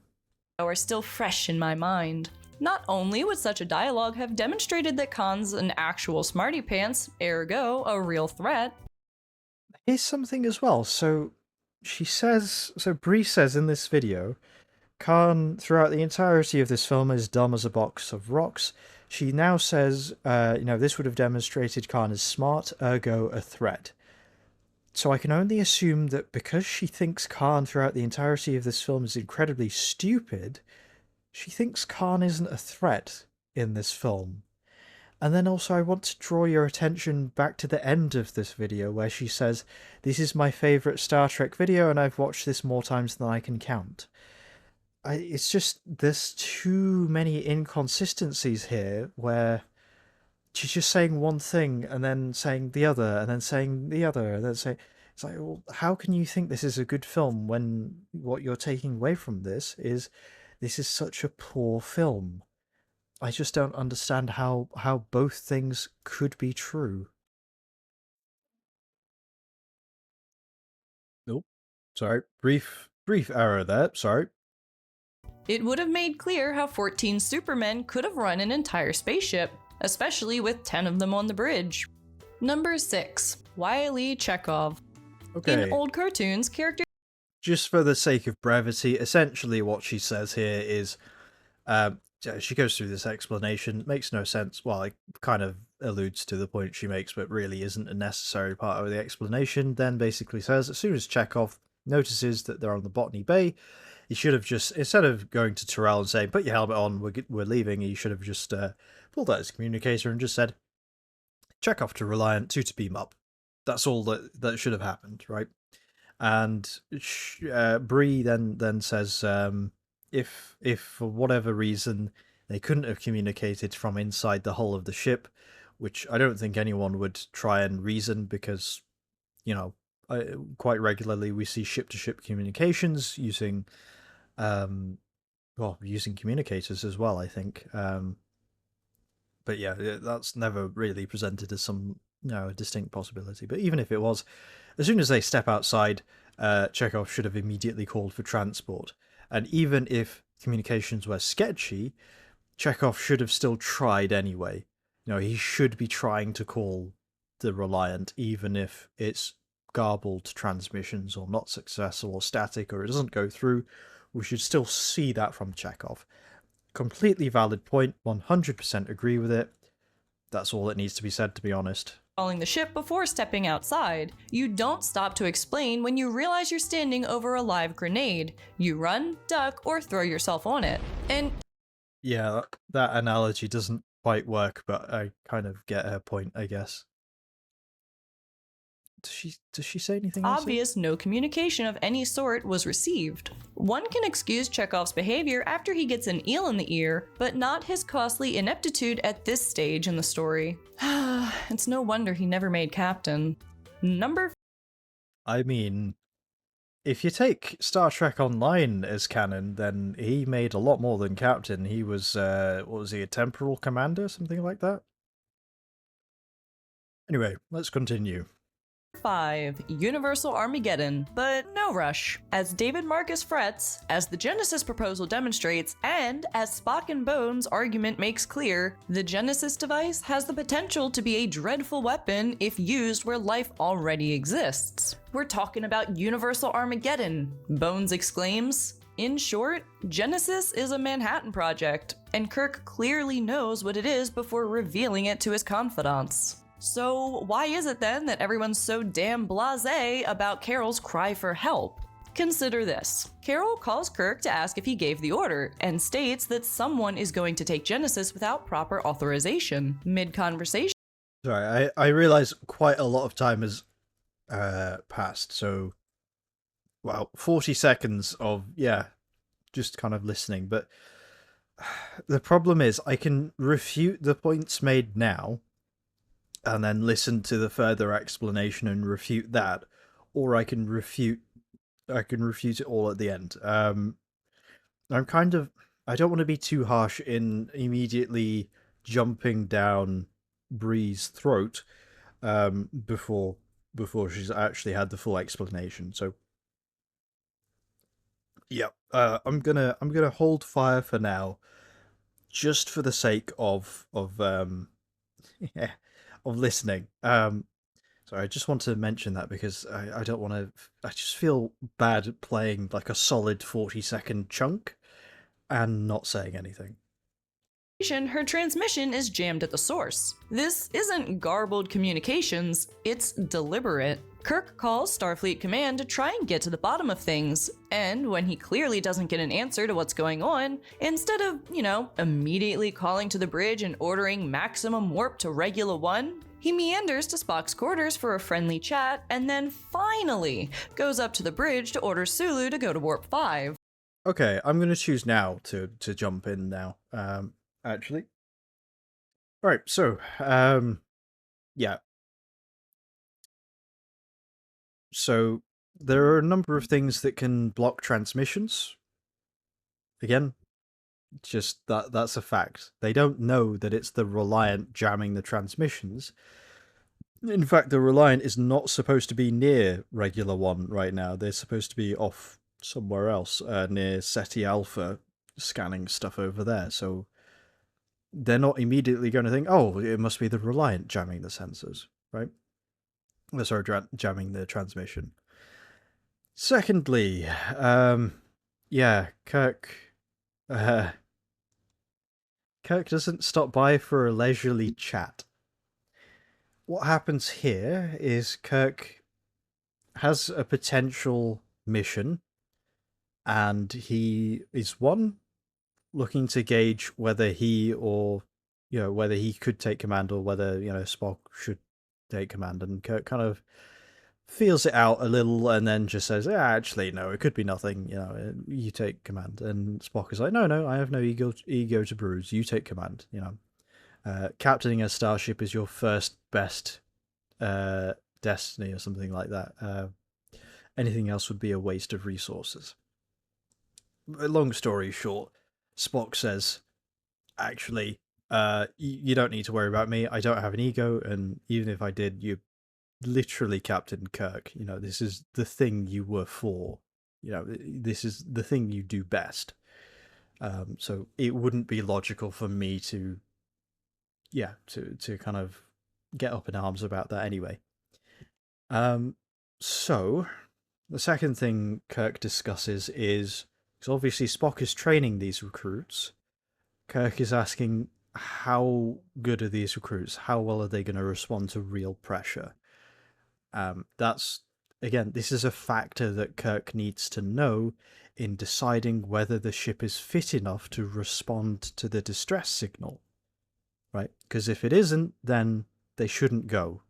Are still fresh in my mind. Not only would such a dialogue have demonstrated that Khan's an actual smarty pants, ergo a real threat. Here's something as well. So Bree says in this video, Khan, throughout the entirety of this film, is dumb as a box of rocks. She now says, this would have demonstrated Khan is smart, ergo a threat. So I can only assume that because she thinks Khan throughout the entirety of this film is incredibly stupid, she thinks Khan isn't a threat in this film. And then also I want to draw your attention back to the end of this video where she says, this is my favourite Star Trek video and I've watched this more times than I can count. It's just, there's too many inconsistencies here where she's just saying one thing and then saying the other and then saying the other and then saying, It's like, well, how can you think this is a good film when what you're taking away from this is such a poor film? I just don't understand how both things could be true. Nope. Sorry. Brief error there. Sorry. It would have made clear how 14 Supermen could have run an entire spaceship, especially with 10 of them on the bridge. Number 6. Wiley Chekhov. In Okay. old cartoons, characters Just for the sake of brevity, essentially what she says here is she goes through this explanation, makes no sense. Well, it kind of alludes to the point she makes, but really isn't a necessary part of the explanation. Then basically says as soon as Chekhov notices that they're on the Botany Bay, he should have just, instead of going to Terrell and saying, "Put your helmet on, we're leaving," he should have just pulled out his communicator and just said, "Chekhov to Reliant, to beam up." That's all that should have happened, right? And Bree then says, if for whatever reason they couldn't have communicated from inside the hull of the ship, which I don't think anyone would try and reason because, you know, quite regularly we see ship to ship communications using, using communicators as well. I think, but yeah, that's never really presented as some distinct possibility. But even if it was, as soon as they step outside, Chekhov should have immediately called for transport. And even if communications were sketchy, Chekhov should have still tried anyway. He should be trying to call the Reliant, even if it's garbled transmissions or not successful or static or it doesn't go through. We should still see that from Chekhov. Completely valid point, 100% agree with it. That's all that needs to be said, to be honest. calling the ship before stepping outside. You don't stop to explain when you realize you're standing over a live grenade. You run, duck, or throw yourself on it. And yeah, that analogy doesn't quite work, but I kind of get her point, I guess. Does she say anything else? Obvious no communication of any sort was received. One can excuse Chekhov's behavior after he gets an eel in the ear, but not his costly ineptitude at this stage in the story. It's no wonder he never made captain. Number I mean, if you take Star Trek Online as canon, then he made a lot more than captain. He was, what was he, a temporal commander, something like that? Anyway, let's continue. 5. Universal Armageddon, but no rush. As David Marcus frets, as the Genesis proposal demonstrates, and as Spock and Bones' argument makes clear, the Genesis device has the potential to be a dreadful weapon if used where life already exists. We're talking about Universal Armageddon, Bones exclaims. In short, Genesis is a Manhattan Project, and Kirk clearly knows what it is before revealing it to his confidants. So why is it then that everyone's so damn blasé about Carol's cry for help? Consider this. Carol calls Kirk to ask if he gave the order, and states that someone is going to take Genesis without proper authorization. Mid-conversation, Sorry, I realize quite a lot of time has passed, so, well, 40 seconds of, just kind of listening, but the problem is I can refute the points made now, and then listen to the further explanation and refute that, or I can refute it all at the end. I'm kind of, I don't want to be too harsh in immediately jumping down Bree's throat before she's actually had the full explanation. So yeah, I'm gonna hold fire for now, just for the sake of yeah, of listening. So I just want to mention that because I don't want to. I just feel bad playing like a solid 40-second chunk and not saying anything. her transmission is jammed at the source. This isn't garbled communications, it's deliberate. Kirk calls Starfleet Command to try and get to the bottom of things, and when he clearly doesn't get an answer to what's going on, instead of, immediately calling to the bridge and ordering maximum warp to Regula 1, he meanders to Spock's quarters for a friendly chat, and then finally goes up to the bridge to order Sulu to go to Warp 5. Okay, I'm going to choose now to jump in now. Actually, right. So, yeah. So there are a number of things that can block transmissions. Again, just that's a fact. They don't know that it's the Reliant jamming the transmissions. In fact, the Reliant is not supposed to be near Regular One right now. They're supposed to be off somewhere else, near SETI Alpha, scanning stuff over there. So they're not immediately going to think, oh, it must be the Reliant jamming the sensors, right? Sorry, jamming the transmission. Secondly, yeah, uh, Kirk doesn't stop by for a leisurely chat. What happens here is Kirk has a potential mission, and he is looking to gauge whether he or whether he could take command or whether Spock should take command, and Kirk kind of feels it out a little and then just says, yeah, actually no, it could be nothing, you take command. And Spock is like, no, I have no ego to bruise, you take command. Captaining a starship is your first best destiny or something like that. Anything else would be a waste of resources. Long story short, Spock says, actually, you don't need to worry about me. I don't have an ego, and even if I did, you literally Captain Kirk. This is the thing you were for. This is the thing you do best. So it wouldn't be logical for me to kind of get up in arms about that anyway. So the second thing Kirk discusses is, because obviously Spock is training these recruits, Kirk is asking, how good are these recruits? How well are they going to respond to real pressure? That's, again, this is a factor that Kirk needs to know in deciding whether the ship is fit enough to respond to the distress signal, right? Because if it isn't, then they shouldn't go.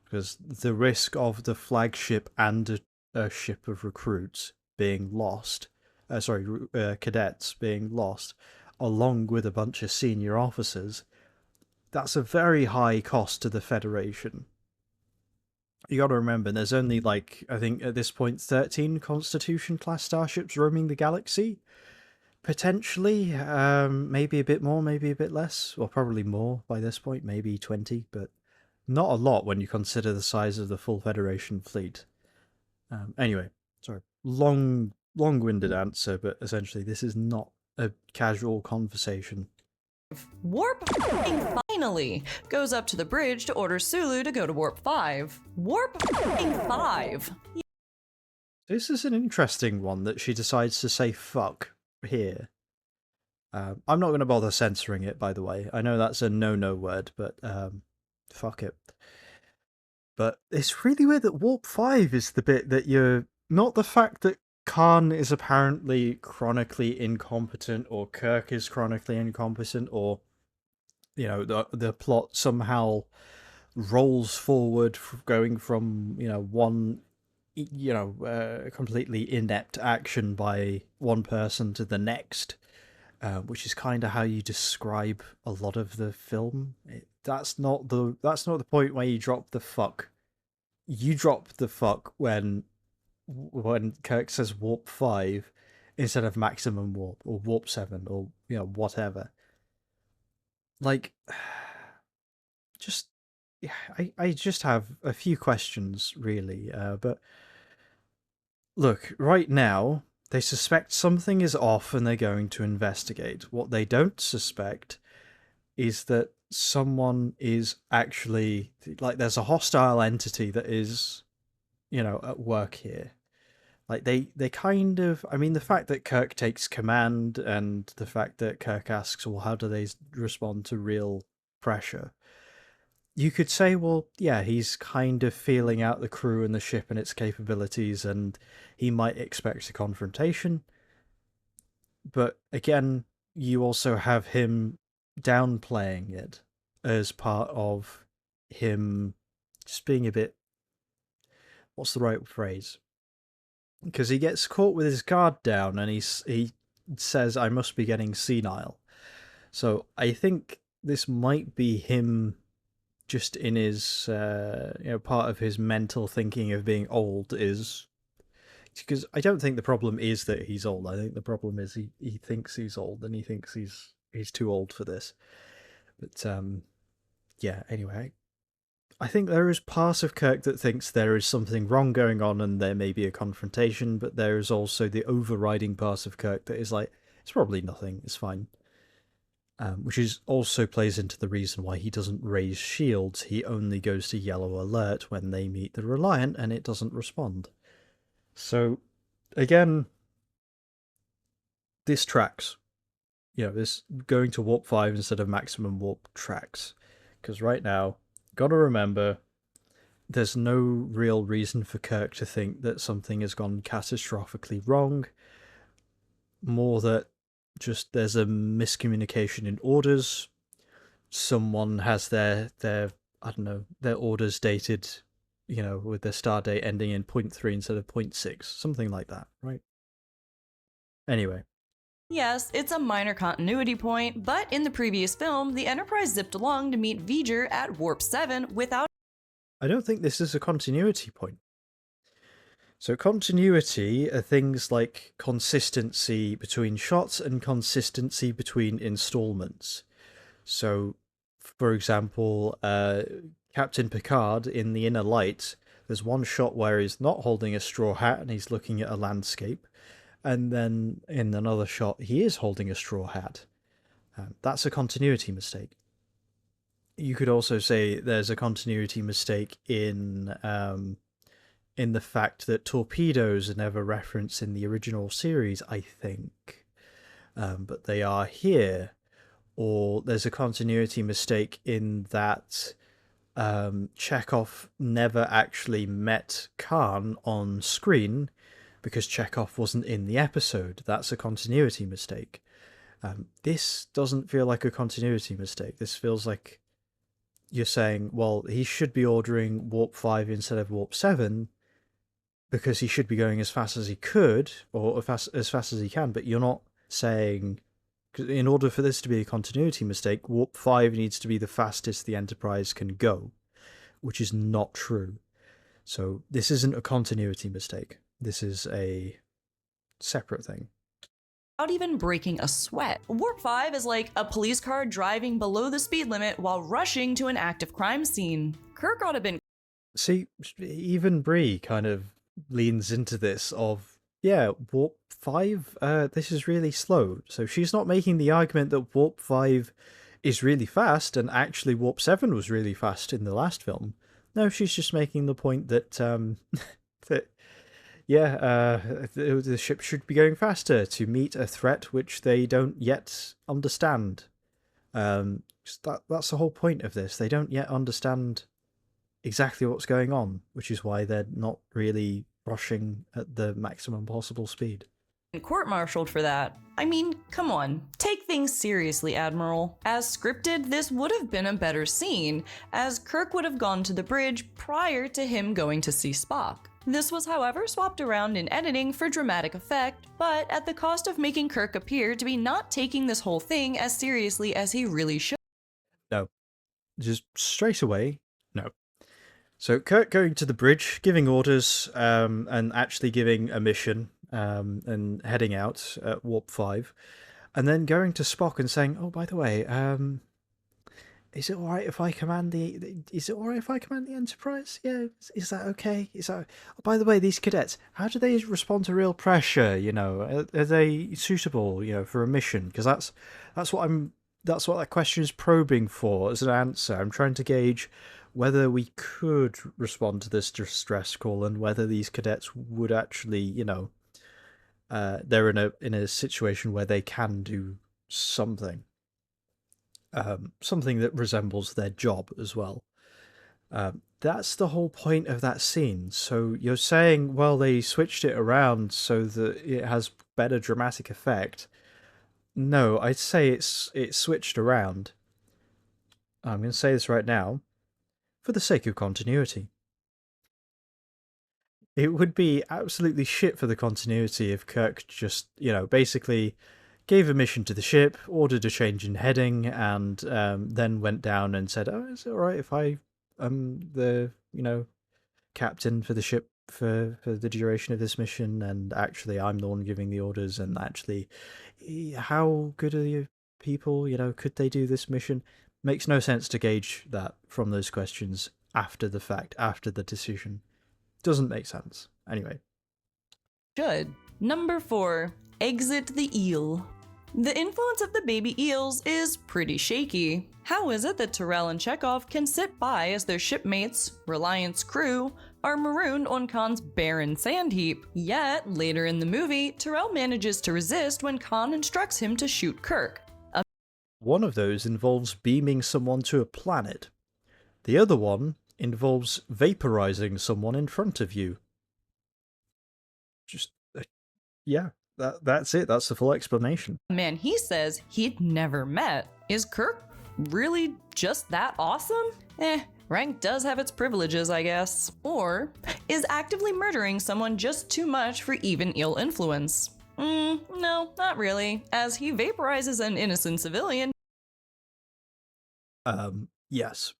Because the risk of the flagship and a ship of recruits being lost, cadets being lost, along with a bunch of senior officers, that's a very high cost to the Federation. You gotta remember, there's only, I think at this point, 13 Constitution-class starships roaming the galaxy. Potentially, maybe a bit more, maybe a bit less, or probably more by this point, maybe 20, but not a lot when you consider the size of the full Federation fleet. Anyway, sorry, long-winded answer, but essentially this is not a casual conversation. Warp finally goes up to the bridge to order Sulu to go to Warp 5. Warp 5. This is an interesting one that she decides to say fuck here. I'm not going to bother censoring it, by the way. I know that's a no-no word, but fuck it. But it's really weird that Warp 5 is the bit that you're... Not the fact that Khan is apparently chronically incompetent, or Kirk is chronically incompetent, or, the plot somehow rolls forward going from, one, completely inept action by one person to the next, which is kind of how you describe a lot of the film. That's not the point where you drop the fuck. You drop the fuck when Kirk says warp 5 instead of maximum warp or warp 7 or whatever. Just I just have a few questions really, but look, right now they suspect something is off and they're going to investigate. What they don't suspect is that someone is actually, there's a hostile entity that is, at work here. They kind of, I mean, the fact that Kirk takes command and the fact that Kirk asks, well, how do they respond to real pressure? You could say, well, yeah, he's kind of feeling out the crew and the ship and its capabilities, and he might expect a confrontation. But again, you also have him downplaying it as part of him just being a bit... What's the right phrase? Because he gets caught with his guard down and he says, I must be getting senile. So I think this might be him just in his part of his mental thinking of being old is because I don't think the problem is that he's old. I think the problem is he thinks he's old and he thinks he's too old for this. But yeah. Anyway, I think there is part of Kirk that thinks there is something wrong going on and there may be a confrontation, but there is also the overriding part of Kirk that is like, it's probably nothing, it's fine. Which is also plays into the reason why he doesn't raise shields. He only goes to yellow alert when they meet the Reliant and it doesn't respond. So, again, this tracks. This going to warp 5 instead of maximum warp tracks. Because right now, gotta remember, there's no real reason for Kirk to think that something has gone catastrophically wrong. More that just there's a miscommunication in orders. Someone has their I don't know, their orders dated, with their star date ending in 0.3 instead of 0.6, something like that, right? Anyway. Yes, it's a minor continuity point, but in the previous film, the Enterprise zipped along to meet V'ger at Warp 7 without. I don't think this is a continuity point. So continuity are things like consistency between shots and consistency between installments. So, for example, Captain Picard in The Inner Light, there's one shot where he's not holding a straw hat and he's looking at a landscape, and then in another shot he is holding a straw hat. That's a continuity mistake. You could also say there's a continuity mistake in the fact that torpedoes are never referenced in the original series, I think, but they are here. Or there's a continuity mistake in that Chekhov never actually met Khan on screen because Chekhov wasn't in the episode. That's a continuity mistake. This doesn't feel like a continuity mistake. This feels like you're saying, well, he should be ordering Warp 5 instead of Warp 7 because he should be going as fast as he could or as fast as he can, but you're not saying... Because in order for this to be a continuity mistake, Warp 5 needs to be the fastest the Enterprise can go, which is not true. So this isn't a continuity mistake. This is a separate thing. Without even breaking a sweat. Warp 5 is like a police car driving below the speed limit while rushing to an active crime scene. Kirk ought to have been... See, even Bree kind of leans into this of, yeah, Warp 5, this is really slow. So she's not making the argument that Warp 5 is really fast and actually Warp 7 was really fast in the last film. No, she's just making the point that, the ship should be going faster to meet a threat which they don't yet understand. That's the whole point of this. They don't yet understand exactly what's going on, which is why they're not really rushing at the maximum possible speed. Court-martialed for that. I mean, come on. Take things seriously, Admiral. As scripted, this would have been a better scene, as Kirk would have gone to the bridge prior to him going to see Spock. This was, however, swapped around in editing for dramatic effect, but at the cost of making Kirk appear to be not taking this whole thing as seriously as he really should. No. Just straight away, no. So Kirk going to the bridge, giving orders, and actually giving a mission, and heading out at Warp 5, and then going to Spock and saying, "Oh, by the way, is it all right if I command the Enterprise? Yeah, is that okay? Oh, by the way, these cadets, how do they respond to real pressure? Are they suitable, for a mission? Because that's what that question is probing for as an answer. I'm trying to gauge whether we could respond to this distress call and whether these cadets would actually, they're in a situation where they can do something. Something that resembles their job as well. That's the whole point of that scene. So you're saying, well, they switched it around so that it has better dramatic effect. No, I'd say it's switched around. I'm going to say this right now, for the sake of continuity. It would be absolutely shit for the continuity if Kirk just, basically gave a mission to the ship, ordered a change in heading, and then went down and said, "Oh, is it all right if I am the captain for the ship for the duration of this mission, and actually I'm the one giving the orders, and actually, how good are you people? Could they do this mission?" Makes no sense to gauge that from those questions after the fact, after the decision. Doesn't make sense. Anyway. Should. Number 4. Exit the eel. The influence of the baby eels is pretty shaky. How is it that Tyrell and Chekhov can sit by as their shipmates, Reliance crew, are marooned on Khan's barren sand heap? Yet, later in the movie, Tyrell manages to resist when Khan instructs him to shoot Kirk. One of those involves beaming someone to a planet. The other one involves vaporizing someone in front of you. Just, yeah. That's it. That's the full explanation. Man he says he'd never met. Is Kirk really just that awesome? Rank does have its privileges, I guess. Or is actively murdering someone just too much for even eel influence? No, not really, as he vaporizes an innocent civilian. Yes.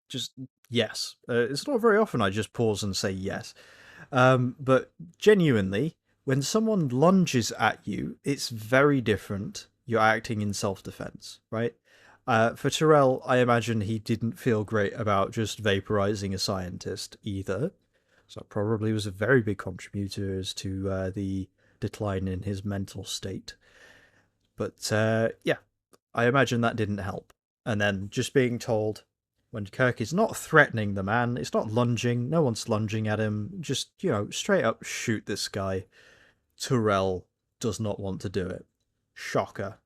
Just yes. It's not very often I just pause and say yes. But genuinely, when someone lunges at you, it's very different. You're acting in self-defense, right? For Tyrell, I imagine he didn't feel great about just vaporizing a scientist either. So that probably was a very big contributor as to the decline in his mental state. But yeah, I imagine that didn't help. And then just being told, when Kirk is not threatening the man, it's not lunging, no one's lunging at him, just, straight up shoot this guy. Tyrell does not want to do it. Shocker.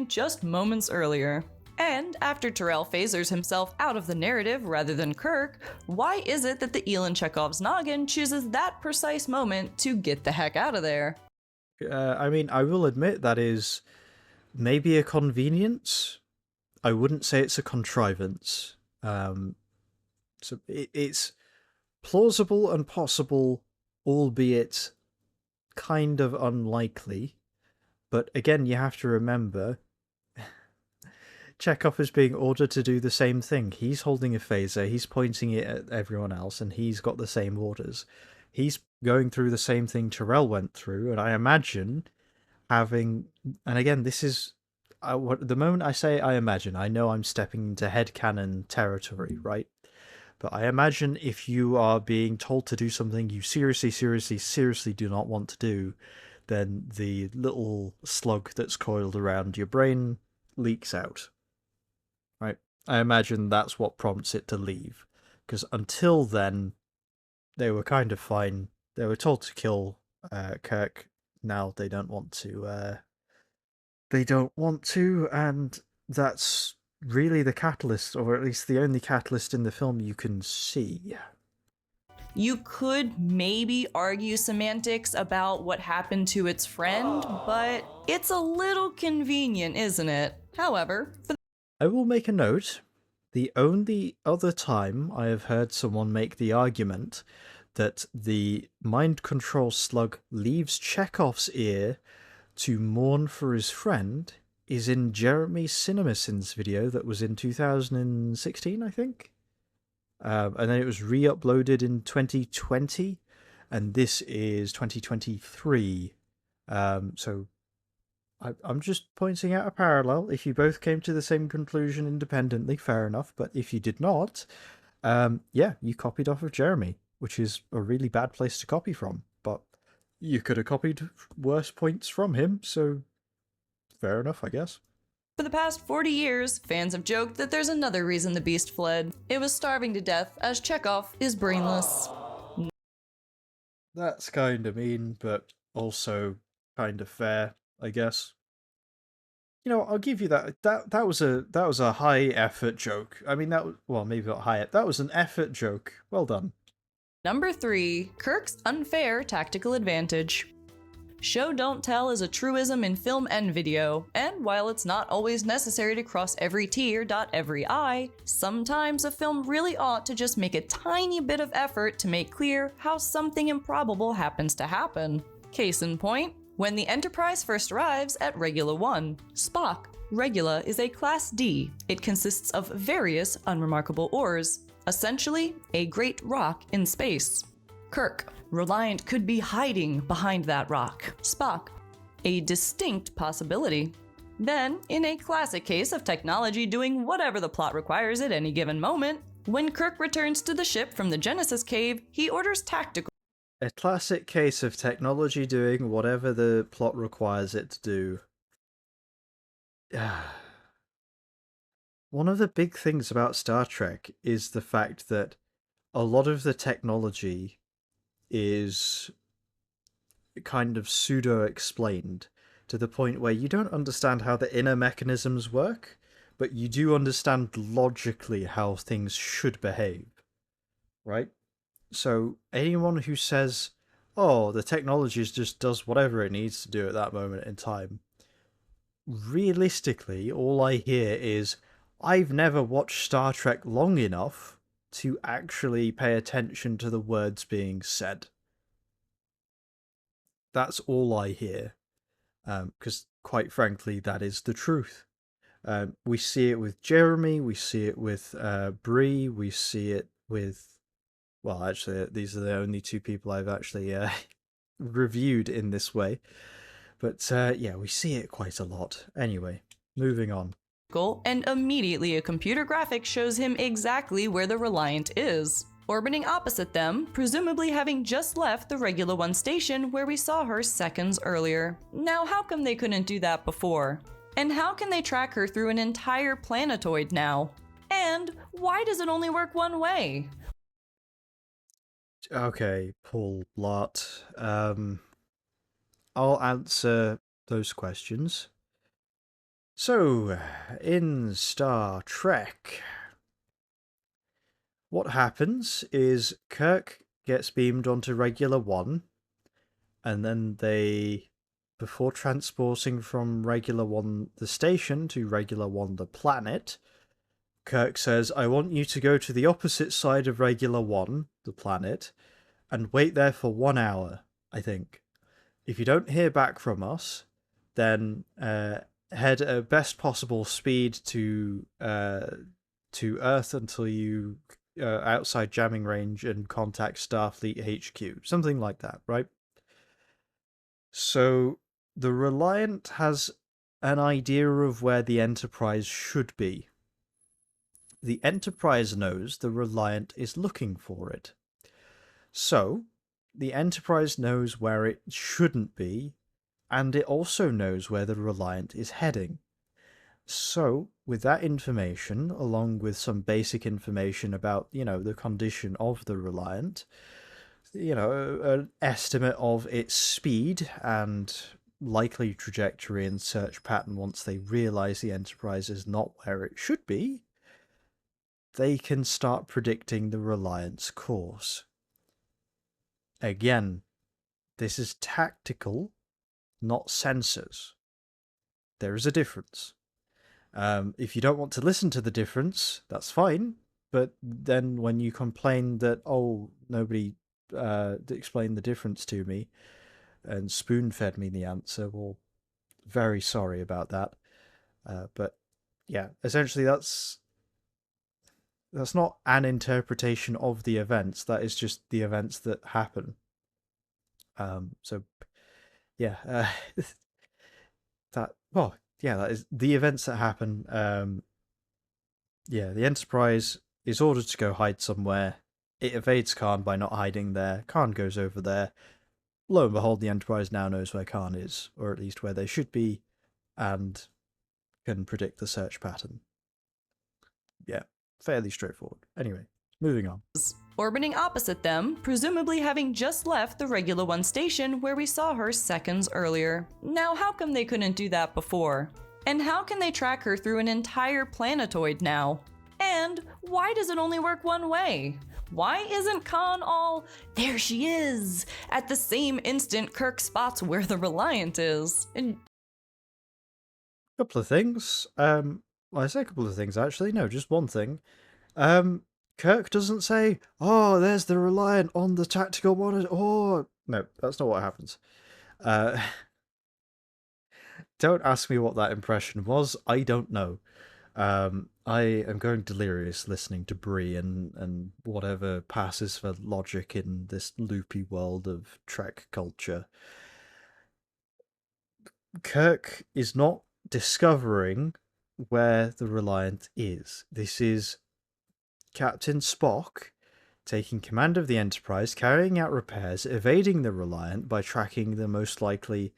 Just moments earlier. And after Tyrell phasers himself out of the narrative rather than Kirk, why is it that the eel in Chekhov's noggin chooses that precise moment to get the heck out of there? I mean, I will admit that is maybe a convenience. I wouldn't say it's a contrivance. So it's plausible and possible, albeit kind of unlikely. But again, you have to remember, Chekhov is being ordered to do the same thing. He's holding a phaser, he's pointing it at everyone else, and he's got the same orders. He's going through the same thing Tyrell went through, and I imagine having... And again, this is... the moment I say I imagine, I know I'm stepping into headcanon territory, right? But I imagine if you are being told to do something you seriously do not want to do, then the little slug that's coiled around your brain leaks out. Right? I imagine that's what prompts it to leave. Because until then, they were kind of fine. They were told to kill Kirk. Now they don't want to. And that's really the catalyst, or at least the only catalyst in the film you can see. You could maybe argue semantics about what happened to its friend, but it's a little convenient, isn't it? However, I will make a note. The only other time I have heard someone make the argument that the mind control slug leaves Chekhov's ear to mourn for his friend is in Jeremy Cinemason's video that was in 2016, I think. And then it was re-uploaded in 2020, and this is 2023. So I'm just pointing out a parallel. If you both came to the same conclusion independently, fair enough. But if you did not, yeah, you copied off of Jeremy, which is a really bad place to copy from. But you could have copied worse points from him, so fair enough, I guess. For the past 40 years, fans have joked that there's another reason the beast fled. It was starving to death, as Chekhov is brainless. That's kind of mean, but also kind of fair, I guess. I'll give you that. That was a high effort joke. I mean, maybe not high. That was an effort joke. Well done. Number 3, Kirk's unfair tactical advantage. Show don't tell is a truism in film and video, and while it's not always necessary to cross every T or dot every I, sometimes a film really ought to just make a tiny bit of effort to make clear how something improbable happens to happen. Case in point, When the Enterprise first arrives at Regula 1, Spock, Regula is a Class D. It consists of various unremarkable ores, essentially a great rock in space. Kirk, Reliant could be hiding behind that rock. Spock, a distinct possibility. Then, in a classic case of technology doing whatever the plot requires at any given moment, when Kirk returns to the ship from the Genesis cave, he orders tactical. A classic case of technology doing whatever the plot requires it to do. One of the big things about Star Trek is the fact that a lot of the technology is kind of pseudo-explained to the point where you don't understand how the inner mechanisms work, but you do understand logically how things should behave, right? So anyone who says, oh, the technology just does whatever it needs to do at that moment in time, realistically, all I hear is, I've never watched Star Trek long enough to actually pay attention to the words being said. That's all I hear. Because, quite frankly, that is the truth. We see it with Jeremy, we see it with Bree, we see it with... Well, actually, these are the only two people I've actually reviewed in this way. But yeah, we see it quite a lot. Anyway, moving on. And immediately a computer graphic shows him exactly where the Reliant is, orbiting opposite them, presumably having just left the Regula 1 station where we saw her seconds earlier. Now, how come they couldn't do that before? And how can they track her through an entire planetoid now? And why does it only work one way? Okay, Paul Blart. I'll answer those questions. So, in Star Trek, what happens is Kirk gets beamed onto Regula 1, and then they, before transporting from Regula 1 the station to Regula 1 the planet, Kirk says, I want you to go to the opposite side of Regula 1, the planet, and wait there for 1 hour, I think. If you don't hear back from us, then head at best possible speed to Earth until you outside jamming range and contact Starfleet HQ, something like that, right? So the Reliant has an idea of where the Enterprise should be. The Enterprise knows the Reliant is looking for it. So the Enterprise knows where it shouldn't be, and it also knows where the Reliant is heading. So, with that information, along with some basic information about, the condition of the Reliant, an estimate of its speed and likely trajectory and search pattern once they realize the Enterprise is not where it should be, they can start predicting the Reliant's course. Again, this is tactical, not sensors. There is a difference. If you don't want to listen to the difference, that's fine. But then when you complain that, oh, nobody explained the difference to me and spoon-fed me the answer, well, very sorry about that. But yeah, essentially that's not an interpretation of the events. That is just the events that happen. So yeah, that is the events that happen. Yeah, the Enterprise is ordered to go hide somewhere. It evades Khan by not hiding there. Khan goes over there. Lo and behold, the Enterprise now knows where Khan is, or at least where they should be, and can predict the search pattern. Yeah, fairly straightforward. Anyway, moving on. Orbiting opposite them, presumably having just left the Regula 1 station where we saw her seconds earlier. Now, how come they couldn't do that before? And how can they track her through an entire planetoid now? And why does it only work one way? Why isn't Khan all, there she is, at the same instant Kirk spots where the Reliant is? And Couple of things. Well, I say a couple of things actually. No, just one thing. Kirk doesn't say, "Oh, there's the Reliant on the tactical monitor." Oh, no, that's not what happens. Don't ask me what that impression was. I don't know. I am going delirious listening to Brie and whatever passes for logic in this loopy world of Trek culture. Kirk is not discovering where the Reliant is. This is Captain Spock taking command of the Enterprise, carrying out repairs, evading the Reliant by tracking the most likely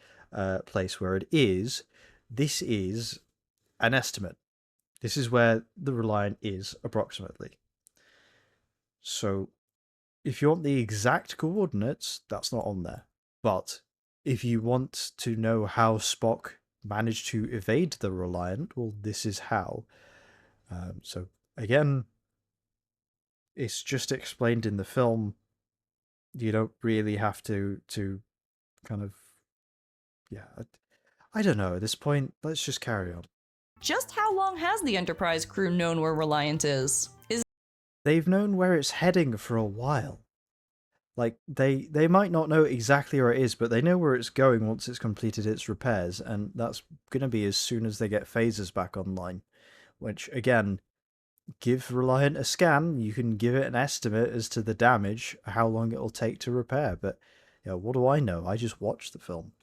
place where it is. This is an estimate. This is where the Reliant is, approximately. So, if you want the exact coordinates, that's not on there. But if you want to know how Spock managed to evade the Reliant, well, this is how. So, again, it's just explained in the film. You don't really have to kind of, yeah. I don't know. At this point, let's just carry on. Just how long has the Enterprise crew known where Reliant is? They've known where it's heading for a while. Like they might not know exactly where it is, but they know where it's going once it's completed its repairs, and that's gonna be as soon as they get phasers back online. Which again, give Reliant a scan, you can give it an estimate as to the damage, how long it'll take to repair. But what do I know? I just watched the film.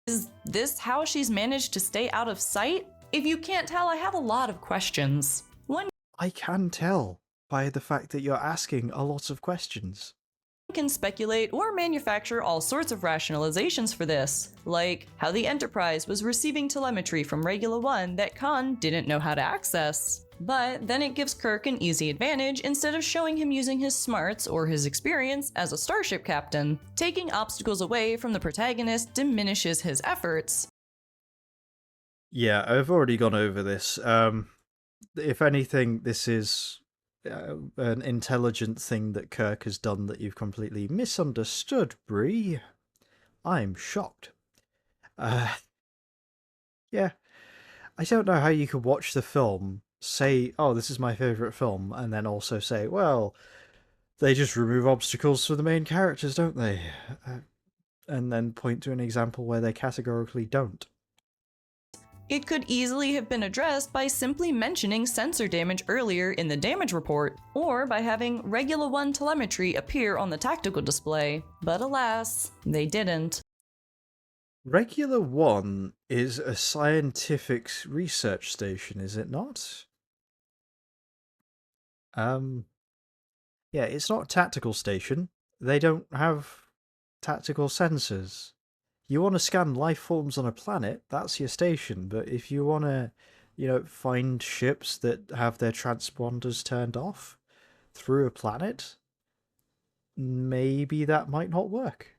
Is this how she's managed to stay out of sight? If you can't tell, I have a lot of questions. One I can tell by the fact that you're asking a lot of questions. can speculate or manufacture all sorts of rationalizations for this, like how the Enterprise was receiving telemetry from Regula 1 that Khan didn't know how to access. But then it gives Kirk an easy advantage instead of showing him using his smarts or his experience as a starship captain. Taking obstacles away from the protagonist diminishes his efforts. Yeah, I've already gone over this. If anything, this is an intelligent thing that Kirk has done that you've completely misunderstood, Bree. I'm shocked. Yeah, I don't know how you could watch the film, say, "Oh, this is my favorite film," and then also say, "Well, they just remove obstacles for the main characters, don't they?" And then point to an example where they categorically don't. It could easily have been addressed by simply mentioning sensor damage earlier in the damage report, or by having Regula 1 telemetry appear on the tactical display. But alas, they didn't. Regular One is a scientific research station, is it not? Yeah, it's not a tactical station. They don't have tactical sensors. You want to scan life forms on a planet, that's your station. But if you want to, find ships that have their transponders turned off through a planet, maybe that might not work.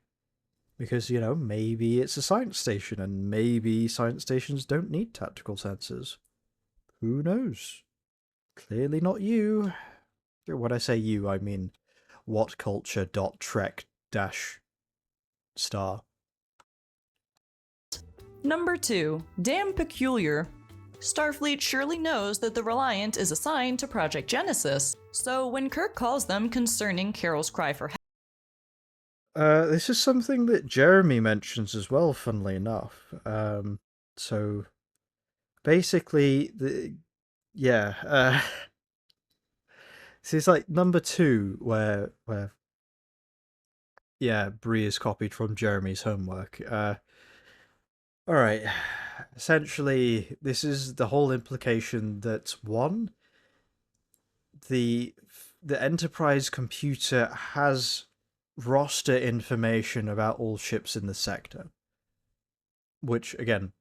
Because, maybe it's a science station and maybe science stations don't need tactical sensors. Who knows? Clearly not you. When I say you, I mean whatculture.trek dash star. Number 2. Damn peculiar. Starfleet surely knows that the Reliant is assigned to Project Genesis, so when Kirk calls them concerning Carol's cry for help, This is something that Jeremy mentions as well, funnily enough. So basically, this is like number 2, where Bree is copied from Jeremy's homework. All right. Essentially, this is the whole implication that one, the the Enterprise computer has roster information about all ships in the sector, which again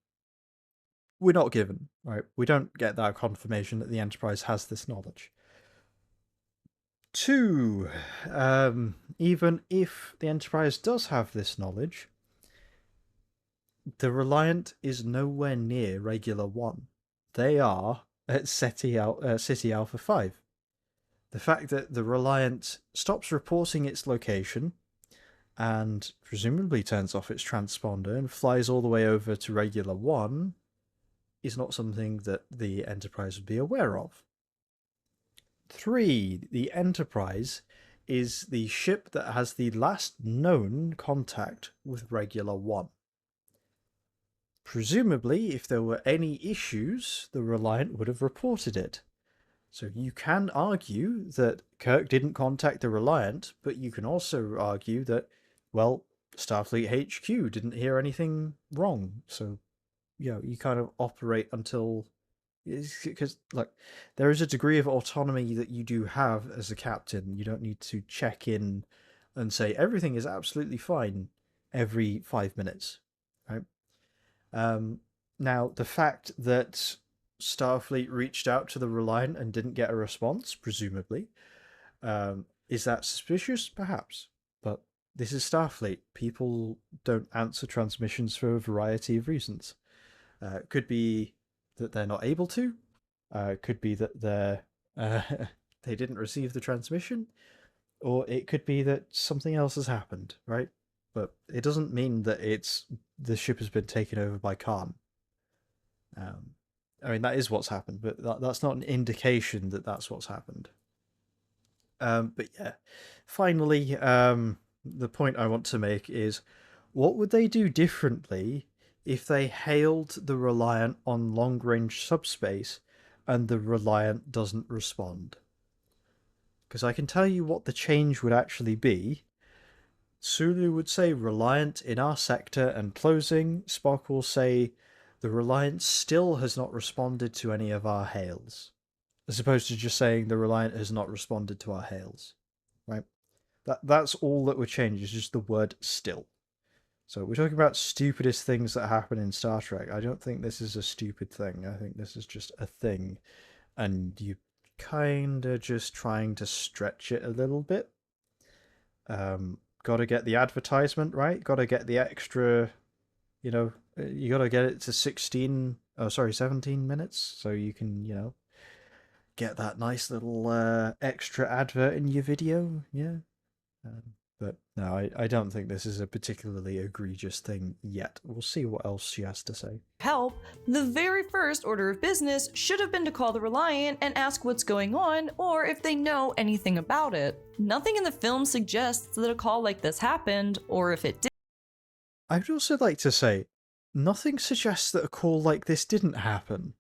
we're not given. Right, we don't get that confirmation that the Enterprise has this knowledge. Two, even if the Enterprise does have this knowledge, the Reliant is nowhere near Regular One. They are at City Alpha 5. The fact that the Reliant stops reporting its location and presumably turns off its transponder and flies all the way over to Regular One is not something that the Enterprise would be aware of. 3. The Enterprise is the ship that has the last known contact with Regular One. presumably, if there were any issues, the Reliant would have reported it. So you can argue that Kirk didn't contact the Reliant, but you can also argue that, well, Starfleet HQ didn't hear anything wrong. So, you kind of operate until. Because, look, there is a degree of autonomy that you do have as a captain. You don't need to check in and say everything is absolutely fine every 5 minutes, right? Um, Now, the fact that Starfleet reached out to the Reliant and didn't get a response, presumably, is that suspicious? Perhaps. But this is Starfleet. People don't answer transmissions for a variety of reasons. Could be that they're not able to. Could be that they didn't receive the transmission, or it could be that something else has happened, right? But it doesn't mean that the ship has been taken over by Khan. I mean, that is what's happened, but that's not an indication that that's what's happened. But yeah, finally, the point I want to make is, what would they do differently if they hailed the Reliant on long-range subspace and the Reliant doesn't respond? Because I can tell you what the change would actually be. Sulu would say Reliant in our sector and closing. Spock will say the Reliant still has not responded to any of our hails. As opposed to just saying the Reliant has not responded to our hails. Right? That's all that would change, is just the word still. So we're talking about stupidest things that happen in Star Trek. I don't think this is a stupid thing. I think this is just a thing. And you kinda just trying to stretch it a little bit. Gotta get the advertisement right. Gotta get the extra, you gotta get it to 17 minutes. So you can, get that nice little extra advert in your video. Yeah. But no, I don't think this is a particularly egregious thing yet. We'll see what else she has to say. Help, the very first order of business should have been to call the Reliant and ask what's going on or if they know anything about it. Nothing in the film suggests that a call like this happened, or if it did. I'd also like to say, nothing suggests that a call like this didn't happen.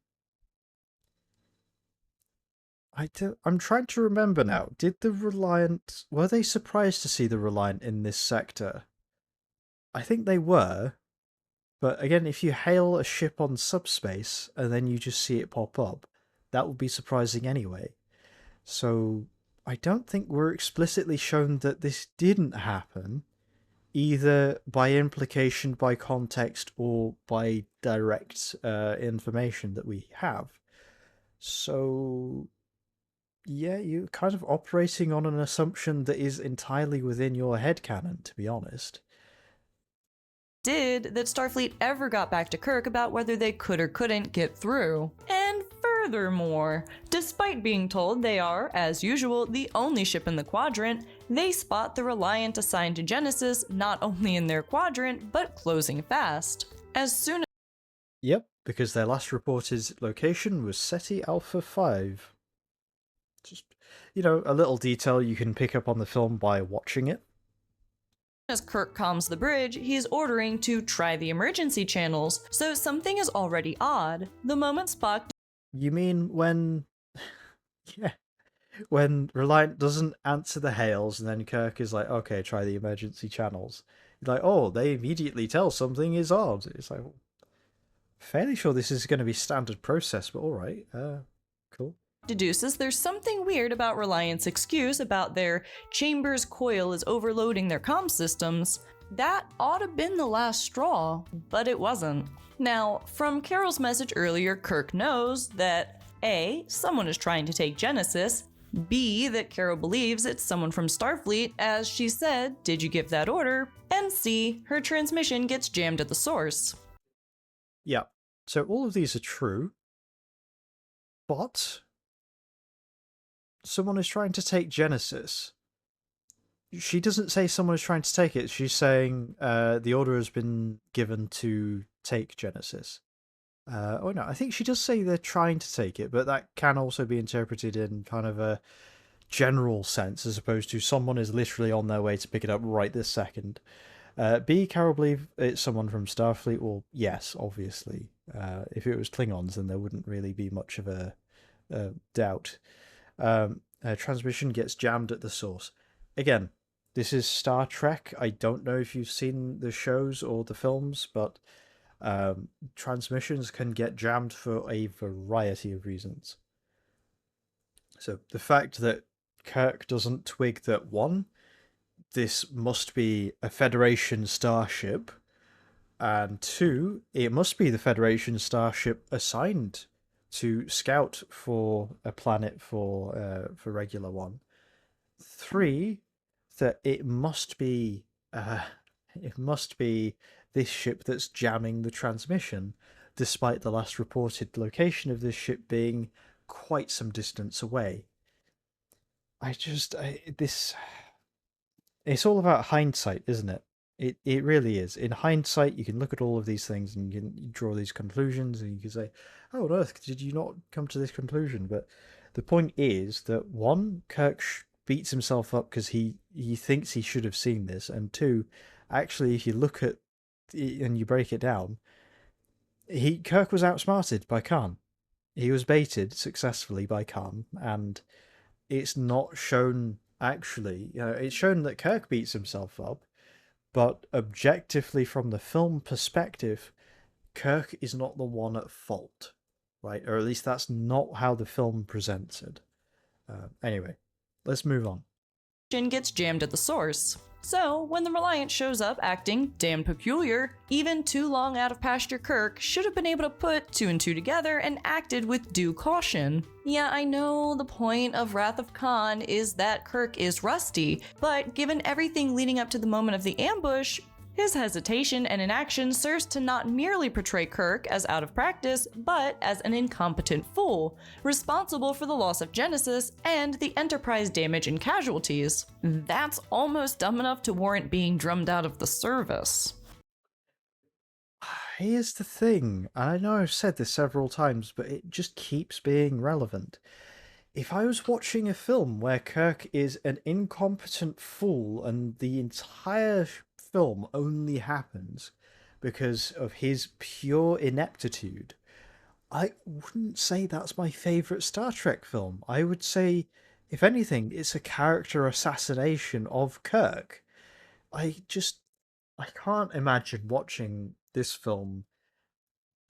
I'm trying to remember now. Did the Reliant... Were they surprised to see the Reliant in this sector? I think they were. But again, if you hail a ship on subspace and then you just see it pop up, that would be surprising anyway. So I don't think we're explicitly shown that this didn't happen, either by implication, by context, or by direct information that we have. So yeah, you're kind of operating on an assumption that is entirely within your headcanon, to be honest. Did that Starfleet ever got back to Kirk about whether they could or couldn't get through. And furthermore, despite being told they are, as usual, the only ship in the quadrant, they spot the Reliant assigned to Genesis not only in their quadrant, but closing fast. As soon as... Yep, because their last reported location was SETI Alpha 5. Just, a little detail you can pick up on the film by watching it. As Kirk calms the bridge, he's ordering to try the emergency channels, so something is already odd. The moment Spock... You mean when... yeah. When Reliant doesn't answer the hails, and then Kirk is like, okay, try the emergency channels. He's like, oh, they immediately tell something is odd. It's like, well, fairly sure this is going to be standard process, but alright, cool. Deduces there's something weird about Reliant's excuse about their chamber's coil is overloading their comm systems. That ought to have been the last straw, but it wasn't. Now, from Carol's message earlier, Kirk knows that A, someone is trying to take Genesis, B, that Carol believes it's someone from Starfleet, as she said, did you give that order? And C, her transmission gets jammed at the source. Yeah, so all of these are true, but someone is trying to take Genesis. She doesn't say someone is trying to take it. She's saying the order has been given to take Genesis. Oh no, I think she does say they're trying to take it, but that can also be interpreted in kind of a general sense, as opposed to someone is literally on their way to pick it up right this second. B, Carol believe it's someone from Starfleet. Well, yes, obviously. If it was Klingons, then there wouldn't really be much of a doubt. Transmission gets jammed at the source. Again, this is Star Trek. I don't know if you've seen the shows or the films, but transmissions can get jammed for a variety of reasons. So the fact that Kirk doesn't twig that one, this must be a Federation starship, and two, it must be the Federation starship assigned to scout for a planet for regular one. Three, that uh, it must be this ship that's jamming the transmission, despite the last reported location of this ship being quite some distance away. This it's all about hindsight, isn't it? It really is. In hindsight, you can look at all of these things and you can draw these conclusions, and you can say, "How on earth did you not come to this conclusion?" But the point is that one, Kirk beats himself up because he thinks he should have seen this, and two, actually, if you look at and you break it down, Kirk was outsmarted by Khan. He was baited successfully by Khan, and it's not shown actually. It's shown that Kirk beats himself up, but objectively, from the film perspective, Kirk is not the one at fault, right? Or at least that's not how the film presents it. Anyway, let's move on. Gets jammed at the source. So, when the Reliant shows up acting damn peculiar, even too long out of pasture Kirk should have been able to put two and two together and acted with due caution. Yeah, I know the point of Wrath of Khan is that Kirk is rusty, but given everything leading up to the moment of the ambush, his hesitation and inaction serves to not merely portray Kirk as out of practice, but as an incompetent fool, responsible for the loss of Genesis and the Enterprise damage and casualties. That's almost dumb enough to warrant being drummed out of the service. Here's the thing, and I know I've said this several times, but it just keeps being relevant. If I was watching a film where Kirk is an incompetent fool and the entire film only happens because of his pure ineptitude, I wouldn't say that's my favourite Star Trek film. I would say, if anything, it's a character assassination of Kirk. I can't imagine watching this film,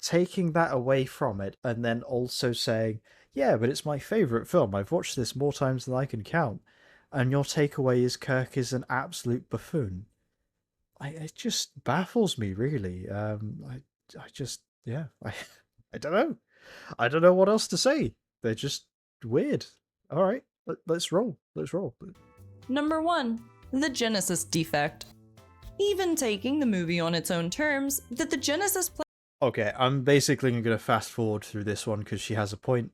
taking that away from it, and then also saying, yeah, but it's my favourite film. I've watched this more times than I can count. And your takeaway is Kirk is an absolute buffoon. It just baffles me, really. I just, yeah, I don't know. I don't know what else to say. They're just weird. All right, let's roll. Let's roll. Number 1. The Genesis defect. Even taking the movie on its own terms, that the Genesis Okay, I'm basically going to fast forward through this one because she has a point.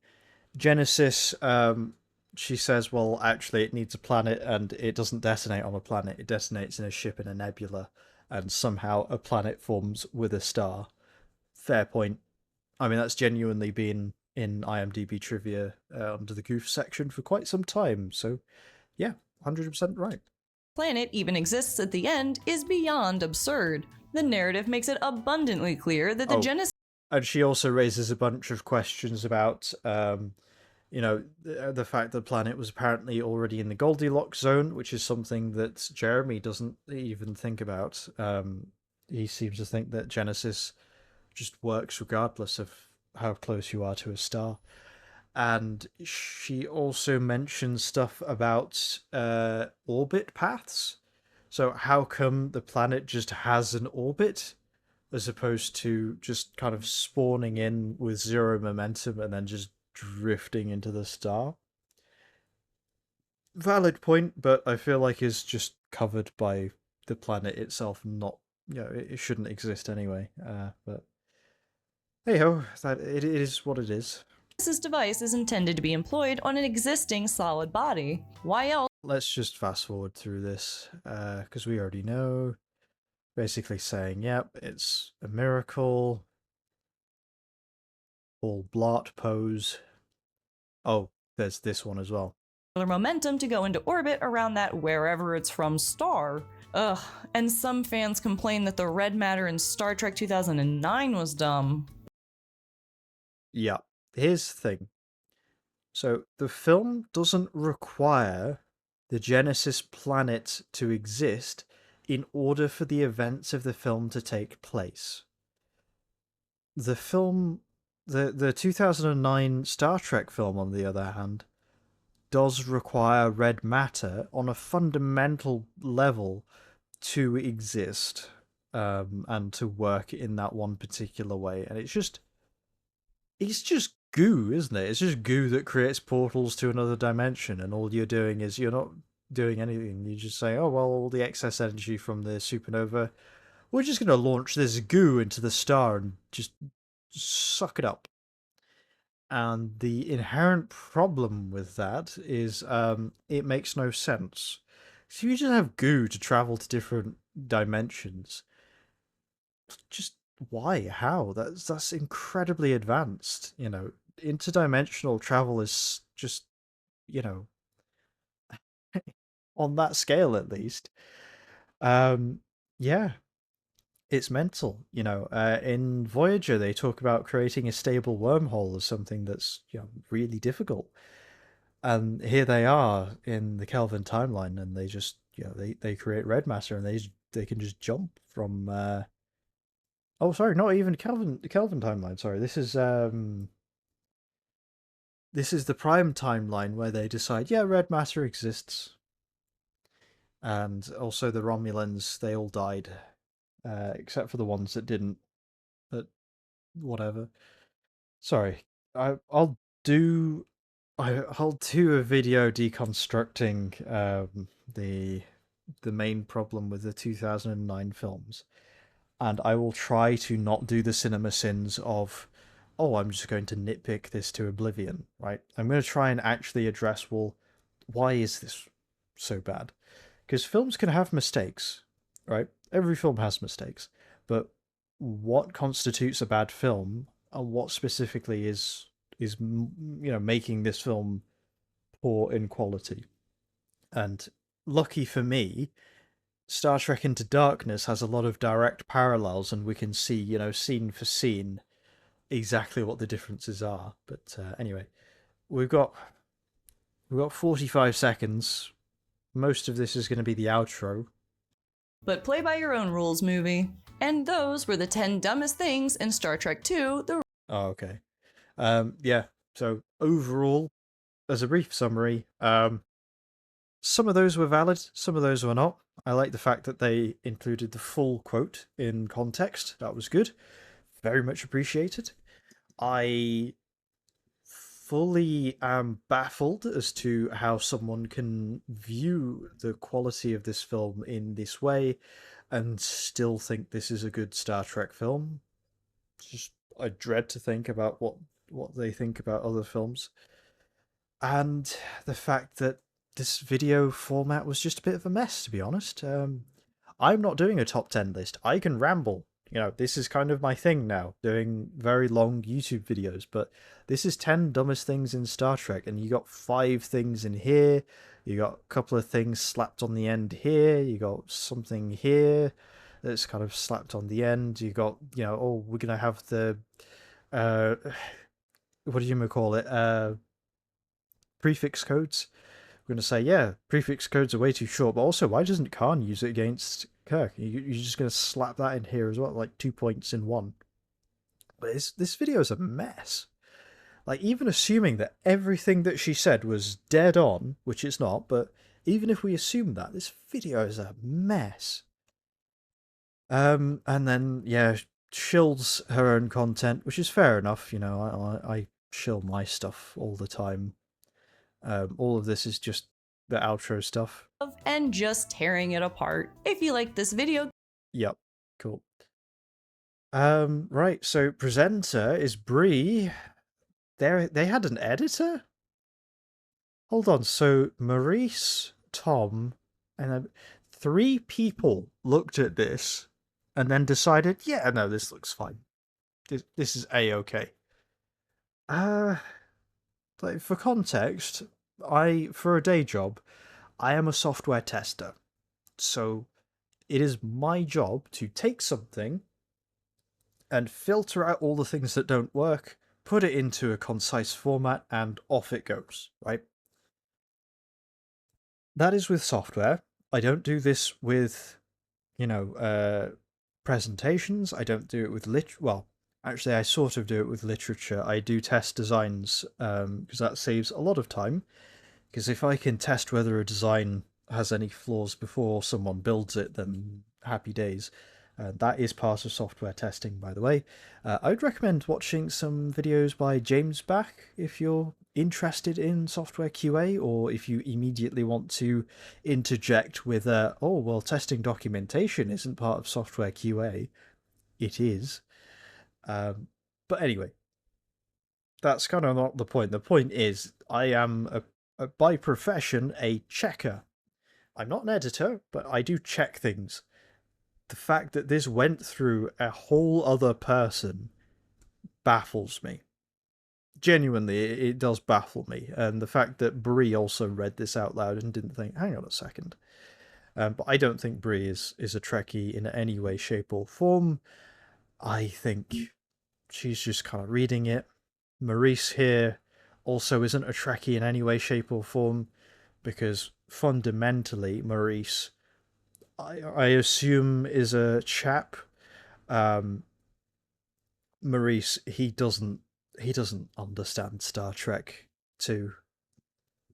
Genesis, she says, well, actually, it needs a planet and it doesn't detonate on a planet. It detonates in a ship in a nebula, and somehow a planet forms with a star. Fair point. I mean, that's genuinely been in IMDb trivia under the goof section for quite some time. So, yeah, 100% right. planet even exists at the end is beyond absurd. The narrative makes it abundantly clear that the Genesis. And she also raises a bunch of questions about, the fact that the planet was apparently already in the Goldilocks zone, which is something that Jeremy doesn't even think about. He seems to think that Genesis just works regardless of how close you are to a star. And she also mentions stuff about orbit paths. So how come the planet just has an orbit as opposed to just kind of spawning in with zero momentum and then just drifting into the star? Valid point, but I feel like is just covered by the planet itself. Not, it shouldn't exist anyway. But hey ho, that it is what it is. This device is intended to be employed on an existing solid body. Why else? Let's just fast forward through this because we already know. Basically saying, yep, it's a miracle. All blot pose. Oh, there's this one as well. momentum to go into orbit around that wherever it's from star. Ugh, and some fans complain that the red matter in Star Trek 2009 was dumb. Yeah, here's the thing. So the film doesn't require the Genesis planet to exist in order for the events of the film to take place. The film, the 2009 Star Trek film, on the other hand, does require red matter on a fundamental level to exist, and to work in that one particular way. And it's just goo, isn't it? It's just goo that creates portals to another dimension, and all you're doing is you're not doing anything. You just say, oh, well, all the excess energy from the supernova, we're just going to launch this goo into the star and just suck it up. And the inherent problem with that is, it makes no sense. So you just have goo to travel to different dimensions. Just why? How? That's incredibly advanced. Interdimensional travel is just, you know, on that scale at least. Yeah, it's mental. In Voyager, they talk about creating a stable wormhole as something that's really difficult. And here they are in the Kelvin timeline, and they just they create red matter, and they can just jump from. Oh, sorry, not even Kelvin timeline. Sorry, this is the Prime timeline where they decide, yeah, red matter exists, and also the Romulans, they all died, except for the ones that didn't. But whatever. Sorry, I I'll do I'll do a video deconstructing, the main problem with the 2009 films, and I will try to not do the cinema sins of, oh, I'm just going to nitpick this to oblivion, right? I'm going to try and actually address, well, why is this so bad? Because films can have mistakes, right? Every film has mistakes, but what constitutes a bad film, and what specifically is making this film poor in quality? And lucky for me, Star Trek Into Darkness has a lot of direct parallels, and we can see, scene for scene, exactly what the differences are. But anyway, we've got 45 seconds. Most of this is going to be the outro. But play by your own rules, movie. And those were the 10 dumbest things in Star Trek II, The Oh, okay. Yeah. So overall, as a brief summary, some of those were valid, some of those were not. I like the fact that they included the full quote in context. That was good. Very much appreciated. I fully am baffled as to how someone can view the quality of this film in this way and still think this is a good Star Trek film. Just I dread to think about what they think about other films. And the fact that this video format was just a bit of a mess, to be honest. I'm not doing a top 10 list. I can ramble. This is kind of my thing now, doing very long YouTube videos, but this is 10 dumbest things in Star Trek, and you got 5 things in here, you got a couple of things slapped on the end here, you got something here that's kind of slapped on the end, you got, oh, we're going to have the, uh, what do you call it, prefix codes. We're going to say, yeah, prefix codes are way too short, but also, why doesn't Khan use it against Kirk? You're just going to slap that in here as well, like 2 points in one. But this video is a mess. Like, even assuming that everything that she said was dead on, which it's not, but even if we assume that, this video is a mess. And then, yeah, shills her own content, which is fair enough. I shill my stuff all the time. All of this is just the outro stuff. and just tearing it apart. If you like this video, Yep, cool. Right, so presenter is Bree. They had an editor? Hold on, so Maurice, Tom, and then 3 people looked at this and then decided, yeah, no, this looks fine. This is A-okay. Like, for context, for a day job, I am a software tester. So it is my job to take something and filter out all the things that don't work, put it into a concise format, and off it goes, right? That is with software. I don't do this with, you know, presentations. I don't do it with well, actually, I sort of do it with literature. I do test designs because that saves a lot of time. Because if I can test whether a design has any flaws before someone builds it, then happy days. That is part of software testing, by the way. I would recommend watching some videos by James Back if you're interested in software QA, or if you immediately want to interject with, oh, well, testing documentation isn't part of software QA. It is. Um, but anyway, that's kind of not the point. The point is, I am by profession a checker. I'm not an editor, but I do check things. The fact that this went through a whole other person baffles me. Genuinely, it does baffle me. And the fact that Brie also read this out loud and didn't think, hang on a second. But I don't think Brie is a Trekkie in any way, shape, or form. I think she's just kind of reading it. Maurice here also isn't a Trekkie in any way, shape, or form, because fundamentally, Maurice, I assume, is a chap. Um, Maurice, he doesn't understand Star Trek 2.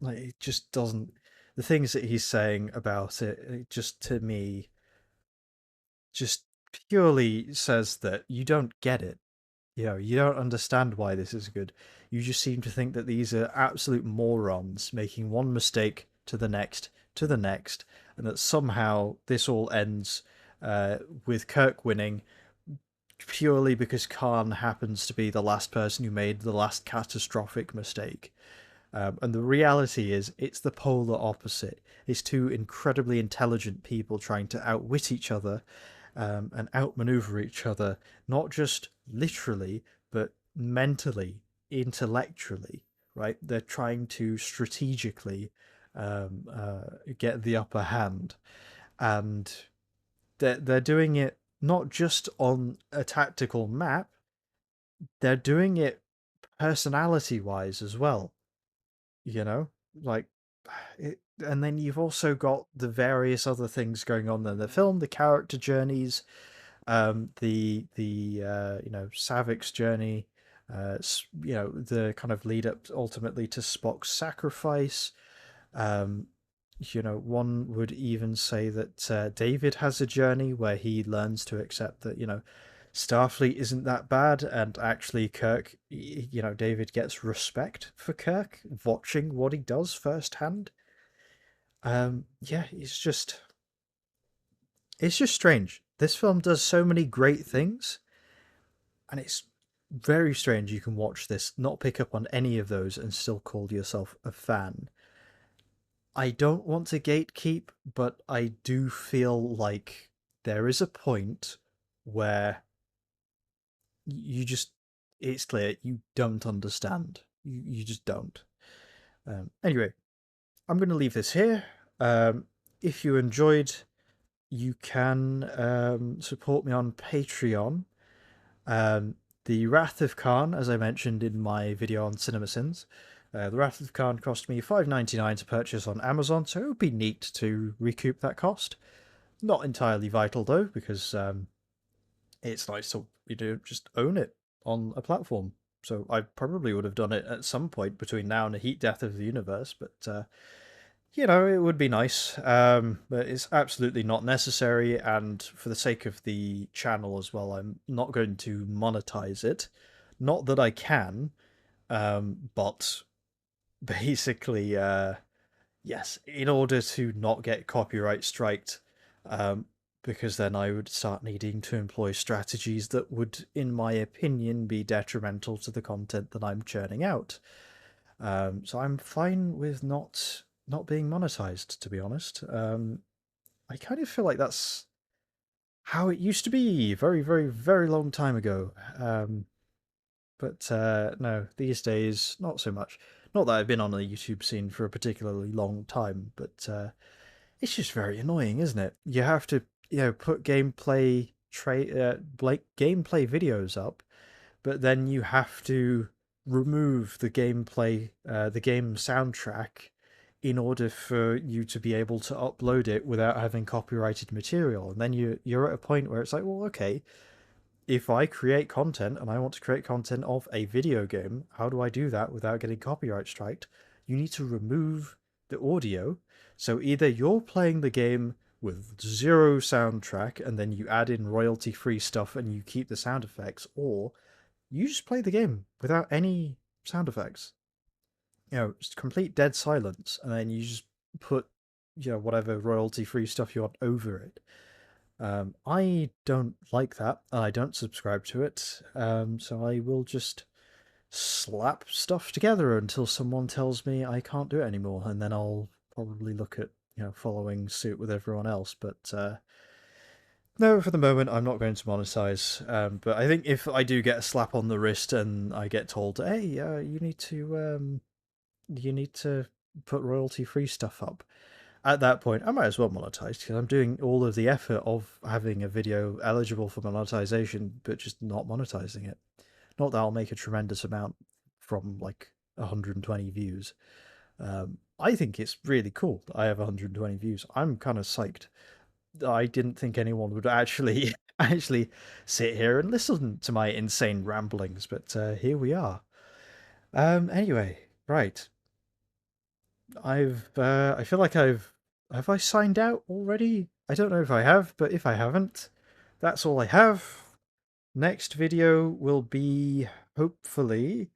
Like, it just doesn't. The things that he's saying about it just, to me, just purely says that you don't get it. You know, you don't understand why this is good. You just seem to think that these are absolute morons making one mistake to the next, and that somehow this all ends with Kirk winning purely because Khan happens to be the last person who made the last catastrophic mistake. And the reality is, it's the polar opposite. It's two incredibly intelligent people trying to outwit each other and outmaneuver each other, not just literally, but mentally, intellectually, right? They're trying to strategically get the upper hand. And they're doing it not just on a tactical map, they're doing it personality wise as well, you know? Like, and then you've also got the various other things going on in the film, the character journeys, the Savik's journey, the kind of lead up ultimately to Spock's sacrifice. Um, one would even say that David has a journey where he learns to accept that Starfleet isn't that bad, and actually Kirk, David gets respect for Kirk, watching what he does firsthand. Yeah, it's just strange. This film does so many great things, and it's very strange you can watch this, not pick up on any of those, and still call yourself a fan. I don't want to gatekeep, but I do feel like there is a point where you just, it's clear you don't understand. You just don't. Anyway, I'm going to leave this here. If you enjoyed, you can support me on Patreon. The Wrath of Khan, as I mentioned in my video on CinemaSins, the Wrath of Khan cost me $5.99 to purchase on Amazon, so it would be neat to recoup that cost. Not entirely vital though, because it's nice to just own it on a platform. So I probably would have done it at some point between now and the heat death of the universe, but it would be nice. But it's absolutely not necessary, and for the sake of the channel as well, I'm not going to monetize it. Not that I can, but basically, yes, in order to not get copyright striked, um, because then I would start needing to employ strategies that would, in my opinion, be detrimental to the content that I'm churning out. So I'm fine with not being monetized, to be honest. I kind of feel like that's how it used to be very, very, very long time ago. But no, these days, not so much. Not that I've been on the YouTube scene for a particularly long time, but it's just very annoying, isn't it? You have to, put gameplay videos up, but then you have to remove the game soundtrack in order for you to be able to upload it without having copyrighted material. And then you're at a point where it's like, well, okay, if I create content and I want to create content of a video game, how do I do that without getting copyright striked? You need to remove the audio. So either you're playing the game with zero soundtrack and then you add in royalty free stuff and you keep the sound effects, or you just play the game without any sound effects. Just complete dead silence, and then you just put, whatever royalty free stuff you want over it. I don't like that, and I don't subscribe to it. So I will just slap stuff together until someone tells me I can't do it anymore, and then I'll probably look at following suit with everyone else. But no, for the moment, I'm not going to monetize. But I think if I do get a slap on the wrist and I get told, "Hey, you need to put royalty-free stuff up," at that point, I might as well monetize because I'm doing all of the effort of having a video eligible for monetization, but just not monetizing it. Not that I'll make a tremendous amount from like 120 views. I think it's really cool that I have 120 views. I'm kind of psyched. I didn't think anyone would actually actually sit here and listen to my insane ramblings, but here we are. Anyway, right. I feel like have I signed out already? I don't know if I have, but if I haven't, that's all I have. Next video will be hopefully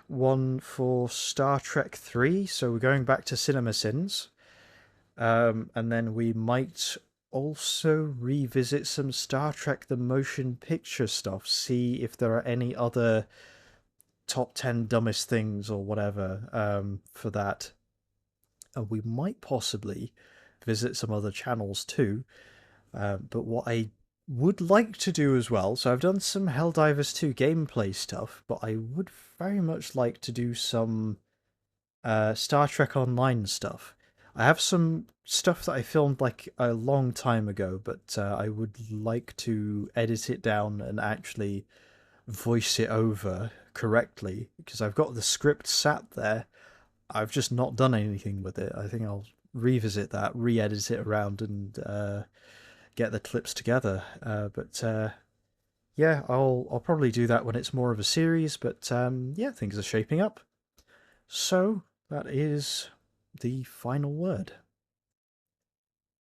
one for Star Trek 3, so we're going back to Cinema Sins. And then we might also revisit some Star Trek the Motion Picture stuff, see if there are any other top 10 dumbest things or whatever for that. And we might possibly visit some other channels too. But what I would like to do as well, so I've done some Helldivers 2 gameplay stuff, but I would very much like to do some Star Trek Online stuff. I have some stuff that I filmed like a long time ago, but I would like to edit it down and actually voice it over correctly because I've got the script sat there. I've just not done anything with it. I think I'll revisit that, re-edit it around, and get the clips together. But yeah, I'll probably do that when it's more of a series. But yeah, things are shaping up. So that is the final word.